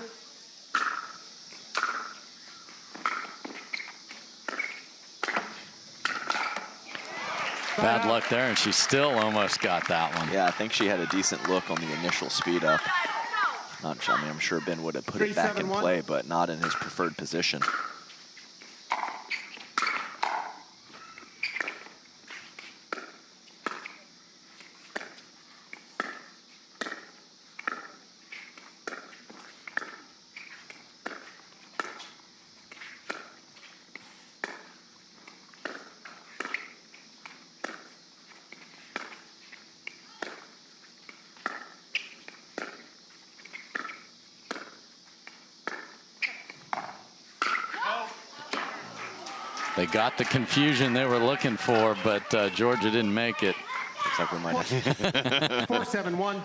Bad luck there, and she still almost got that one. Yeah, I think she had a decent look on the initial speed up. Not sure, I mean, I'm sure Ben would have put it back in 3-7-1. play, but not in his preferred position. They got the confusion they were looking for, but Jorja didn't make it. Looks like we might have. 4-7-1.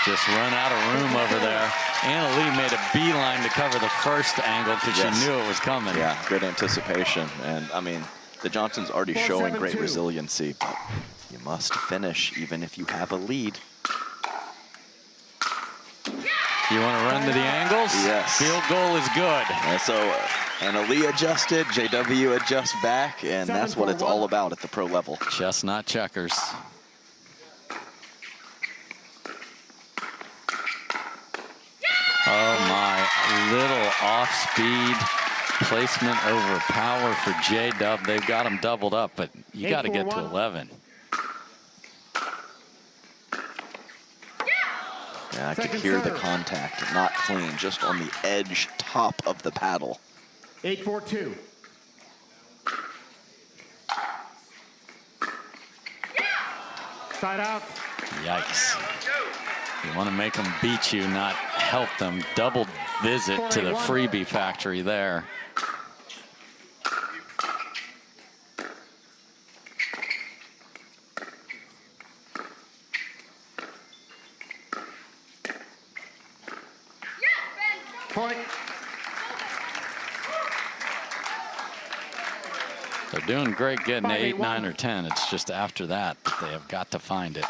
Just run out of room over there. Anna Leigh made a beeline to cover the first angle because she knew it was coming. Yeah, good anticipation. And, I mean, the Johnson's already showing great 4-7-2. resiliency, but you must finish even if you have a lead. You want to run to the angles? Yes. Field goal is good. And so Anna Leigh adjusted, JW adjusts back, and that's what it's all about at the pro level. Chestnut checkers. Oh my, little off speed Placement over power for J-Dub. They've got them doubled up, but you got to get to 11. Yeah, I could hear the contact. Not clean, just on the edge top of the paddle. 8-4-2. Side out. Yikes. You want to make them beat you, not help them. Double visit to the freebie factory there. Point. They're doing great getting to 8, 9, or 10. It's just after that they have got to find it.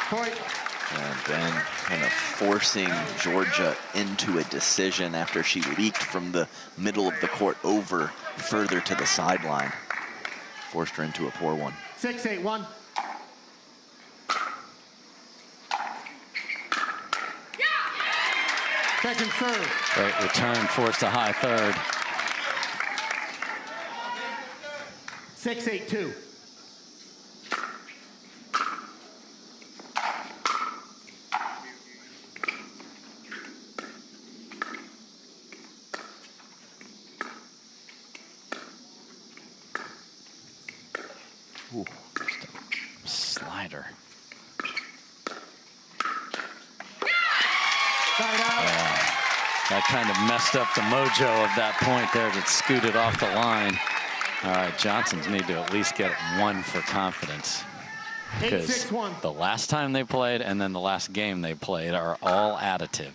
Point. And then kind of forcing Jorja into a decision after she leaked from the middle of the court over further to the sideline. Forced her into a poor one. 6-8-1. Second serve. Great return, forced a high third. 6-8-2. Ooh, just a slider. That kind of messed up the mojo of that point there that scooted off the line. All right, Johnsons need to at least get 1 for confidence. Because the last time they played and then the last game they played are all additive.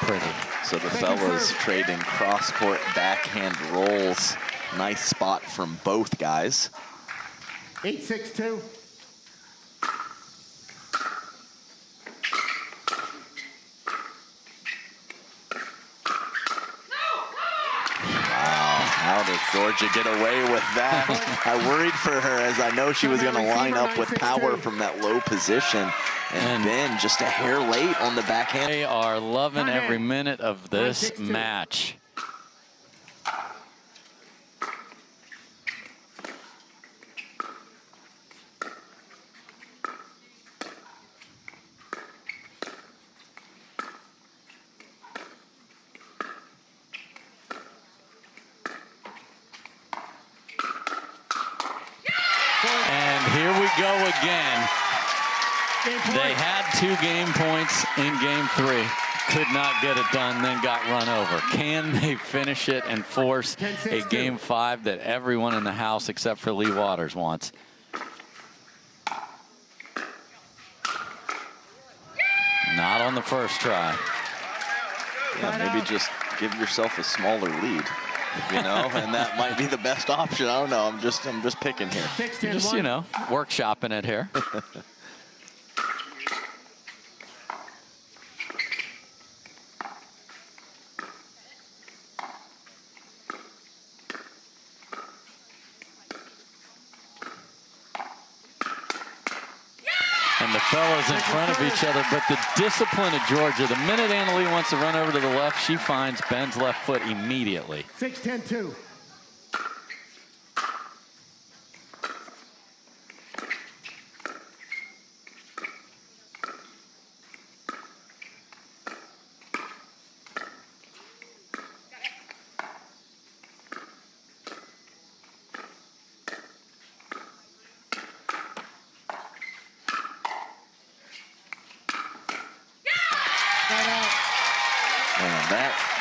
Pretty. So the fellas trading cross-court backhand rolls. Nice spot from both guys. 8-6-2. How does Jorja get away with that? I worried for her as I know she was going to line up with power from that low position. And then just a hair late on the backhand. They are loving every minute of this match. And here we go again. They had 2 game points in game 3. Could not get it done, then got run over. Can they finish it and force a game 5 that everyone in the house except for Leigh Waters wants? Not on the first try. Yeah, maybe just give yourself a smaller lead, you know, and that might be the best option. I don't know. I'm just picking here. Just, you know, workshopping it here. And the fellows in front of each other, but the discipline of Jorja, the minute Annalee wants to run over to the left, she finds Ben's left foot immediately. 6-10-2.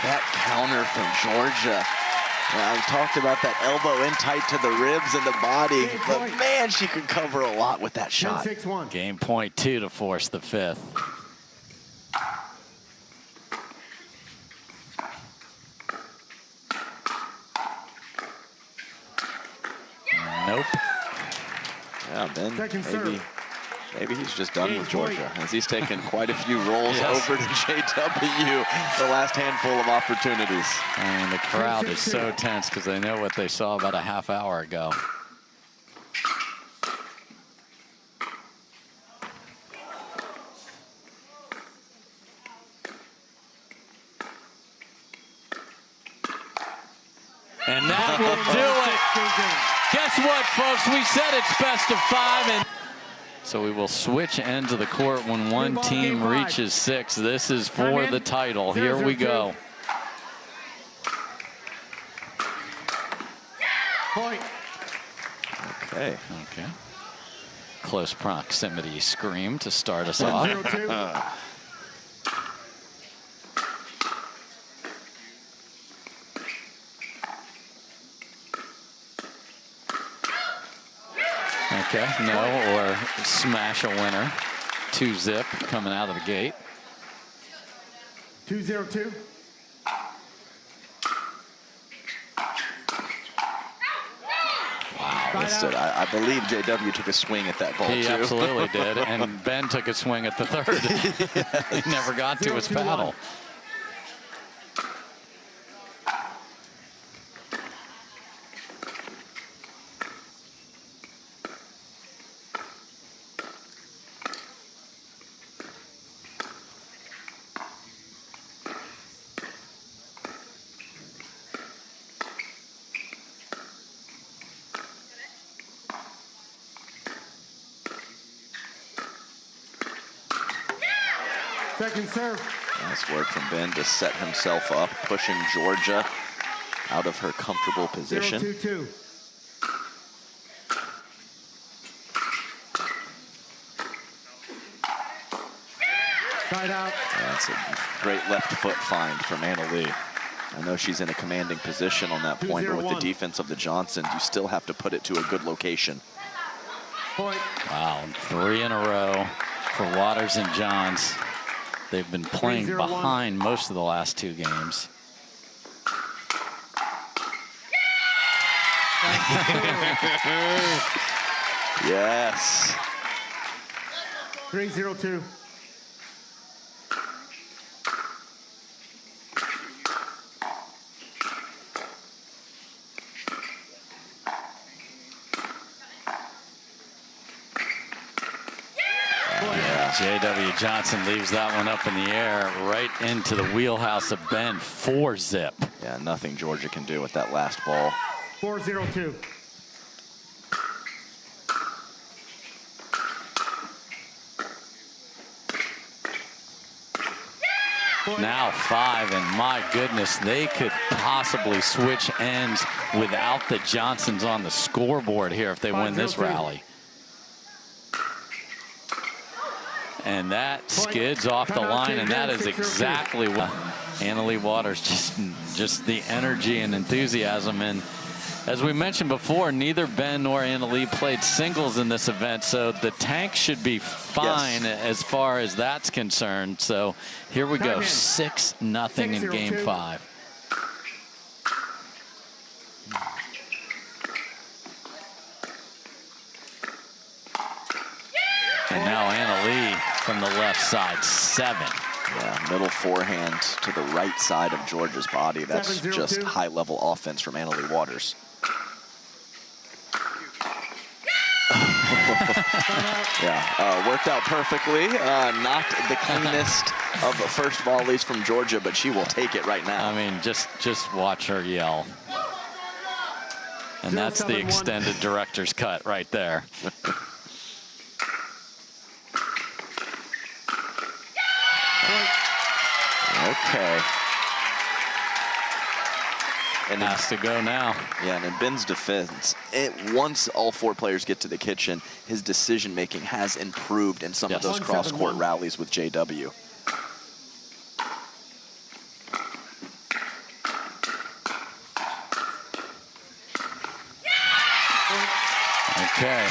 That counter from Jorja Yeah, I talked about that elbow in tight to the ribs and the body, but man, she could cover a lot with that shot. 10-6-1. Game point 2 to force the 5th. Nope. Yeah, Ben, Second serve. maybe he's just done with Game point. Jorja, as he's taken quite a few rolls Yes. over to JW the last handful of opportunities. I mean, the crowd is so tense because they know what they saw about a half hour ago. And that will do it. Guess what, folks? We said it's best of 5. And so we will switch ends of the court when one team reaches 6. This is for the title. Here we go. Point. Okay. Okay. Close proximity scream to start us off. 1-0-2. Okay, no, or smash a winner. 2-zip coming out of the gate. 2-0-2. Missed it. I believe JW took a swing at that ball, He too. absolutely did, and Ben took a swing at the 3rd. He never got to his 0-2-1. paddle. Second serve. Nice work from Ben to set himself up, pushing Jorja out of her comfortable position. 0-2-2. Side out. That's a great left foot find from Leigh. I know she's in a commanding position on that point, but with the 2-0-1. defense of the Johnsons, you still have to put it to a good location. Point. Wow, 3 in a row for Waters and Johns. They've been playing 3-0-1. behind most of the last 2 games. Yes. 3-0-2. J.W. Johnson leaves that one up in the air, right into the wheelhouse of Ben. 4-zip. Yeah, nothing Jorja can do with that last ball. 4-0-2. Now 5, and my goodness, they could possibly switch ends without the Johnsons on the scoreboard here if they win this 5-0-2. rally. And that skids off the line, and that is exactly what Leigh Waters, just the energy and enthusiasm. And as we mentioned before, neither Ben nor Leigh played singles in this event, so the tank should be fine as far as that's concerned. So here we go, 6-0 in game 5. And now Leigh from the left side, 7. Yeah, middle forehand to the right side of Jorja's body. That's 7-0-2. just high-level offense from Leigh Waters. Yeah, worked out perfectly. Not the cleanest of first volleys from Jorja, but she will take it right now. I mean, just watch her yell. And that's the 0-7-1. extended director's cut right there. Okay. And Has to go now. yeah, and in Ben's defense, once all 4 players get to the kitchen, his decision-making has improved in some of those 1-7-1. cross-court rallies with JW. Okay.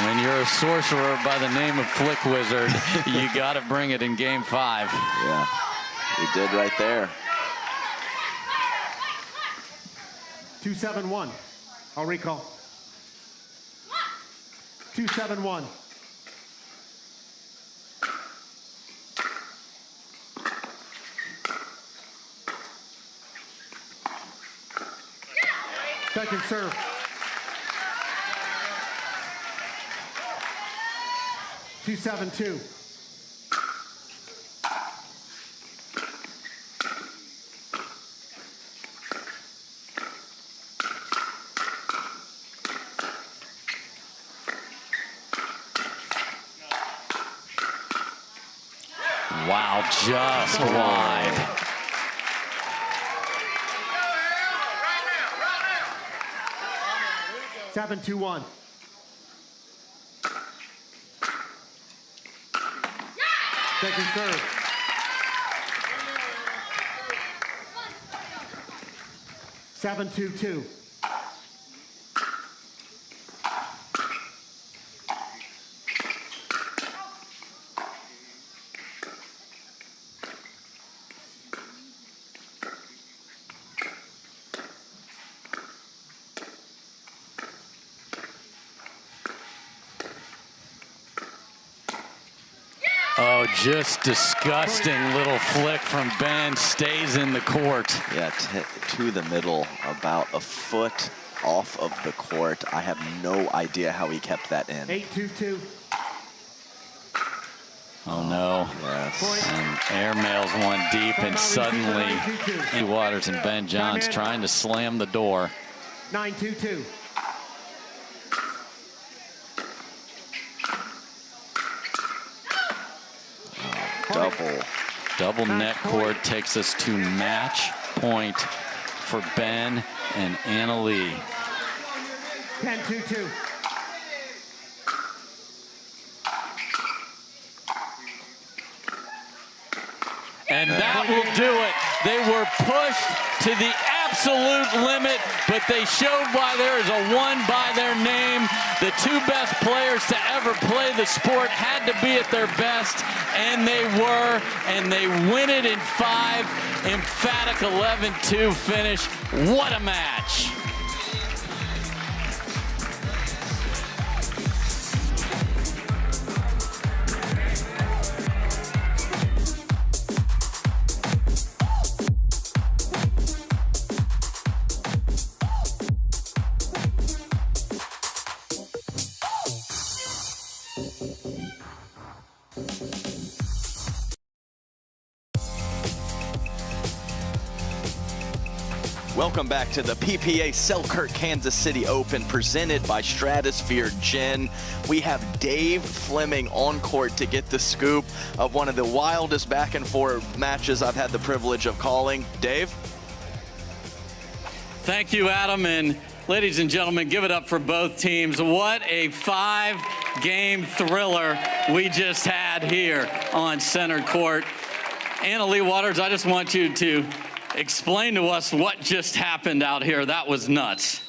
When you're a sorcerer by the name of Flick Wizard, you got to bring it in game 5. Yeah, he did right there. 2-7-1. I'll recall. 2-7-1. Second serve. Two, 7-2. Wow, just wide. Seven, 2-1. Second serve. Seven, 2-2. Oh, just disgusting little flick from Ben. Stays in the court. Yeah, to the middle, about a foot off of the court. I have no idea how he kept that in. 8-2-2. Oh, no. Yes. And airmails one deep, and suddenly Waters and Ben Johns trying to slam the door. 9-2-2. Double net cord takes us to match point for Ben and Anna Leigh. 10-2-2. And that will do it. They were pushed to the absolute limit, but they showed why there is a one by their name. The two best players to ever play the sport had to be at their best, and they were, and they win it in 5. Emphatic 11-2 finish. What a match. Welcome back to the PPA Selkirk Kansas City Open, presented by Stratosphere Gin. We have Dave Fleming on court to get the scoop of one of the wildest back and forth matches I've had the privilege of calling. Dave? Thank you, Adam, and ladies and gentlemen, give it up for both teams. What a 5-game thriller we just had here on center court. Anna Leigh Waters, I just want you to explain to us what just happened out here. That was nuts.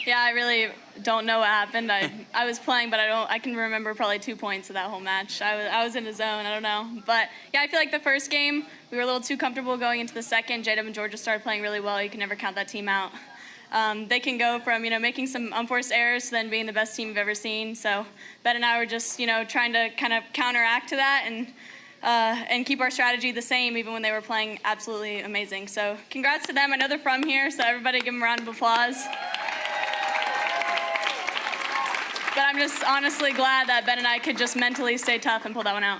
Yeah, I really don't know what happened. I was playing, but I can remember probably 2 points of that whole match. I was in a zone, I don't know. But yeah, I feel like the first game, we were a little too comfortable going into the second. JW and Jorja started playing really well. You can never count that team out. They can go from, making some unforced errors to then being the best team you've ever seen. So Ben and I were just, trying to kind of counteract to that and keep our strategy the same even when they were playing absolutely amazing. So congrats to them. I know they're from here, so everybody give them a round of applause. But I'm just honestly glad that Ben and I could just mentally stay tough and pull that one out.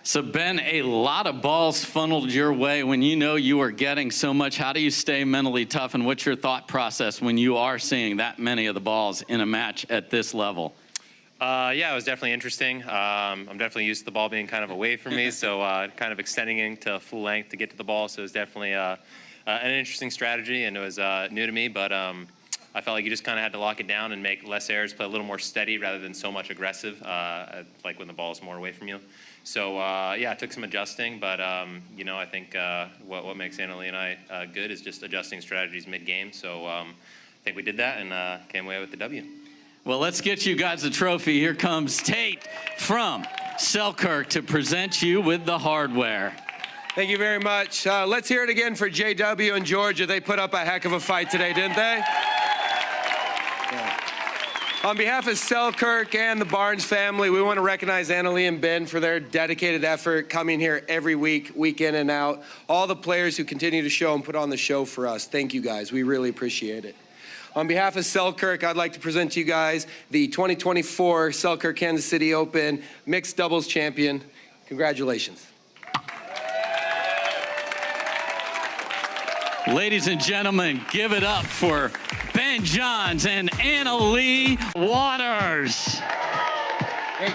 So Ben, a lot of balls funneled your way when you know you are getting so much. How do you stay mentally tough, and what's your thought process when you are seeing that many of the balls in a match at this level? Yeah, it was definitely interesting. I'm definitely used to the ball being kind of away from me, so kind of extending into full length to get to the ball. So it was definitely an interesting strategy, and it was new to me, but I felt like you just kind of had to lock it down and make less errors, play a little more steady rather than so much aggressive, like when the ball is more away from you. So yeah, it took some adjusting, but I think what makes Anna Leigh and I good is just adjusting strategies mid-game. So I think we did that and came away with the W. Well, let's get you guys a trophy. Here comes Tate from Selkirk to present you with the hardware. Thank you very much. Let's hear it again for JW and Jorja. They put up a heck of a fight today, didn't they? Yeah. On behalf of Selkirk and the Barnes family, we want to recognize Leigh and Ben for their dedicated effort coming here every week, week in and out. All the players who continue to show and put on the show for us. Thank you guys. We really appreciate it. On behalf of Selkirk, I'd like to present to you guys the 2024 Selkirk Kansas City Open Mixed Doubles Champion. Congratulations. Ladies and gentlemen, give it up for Ben Johns and Leigh Waters. Hey,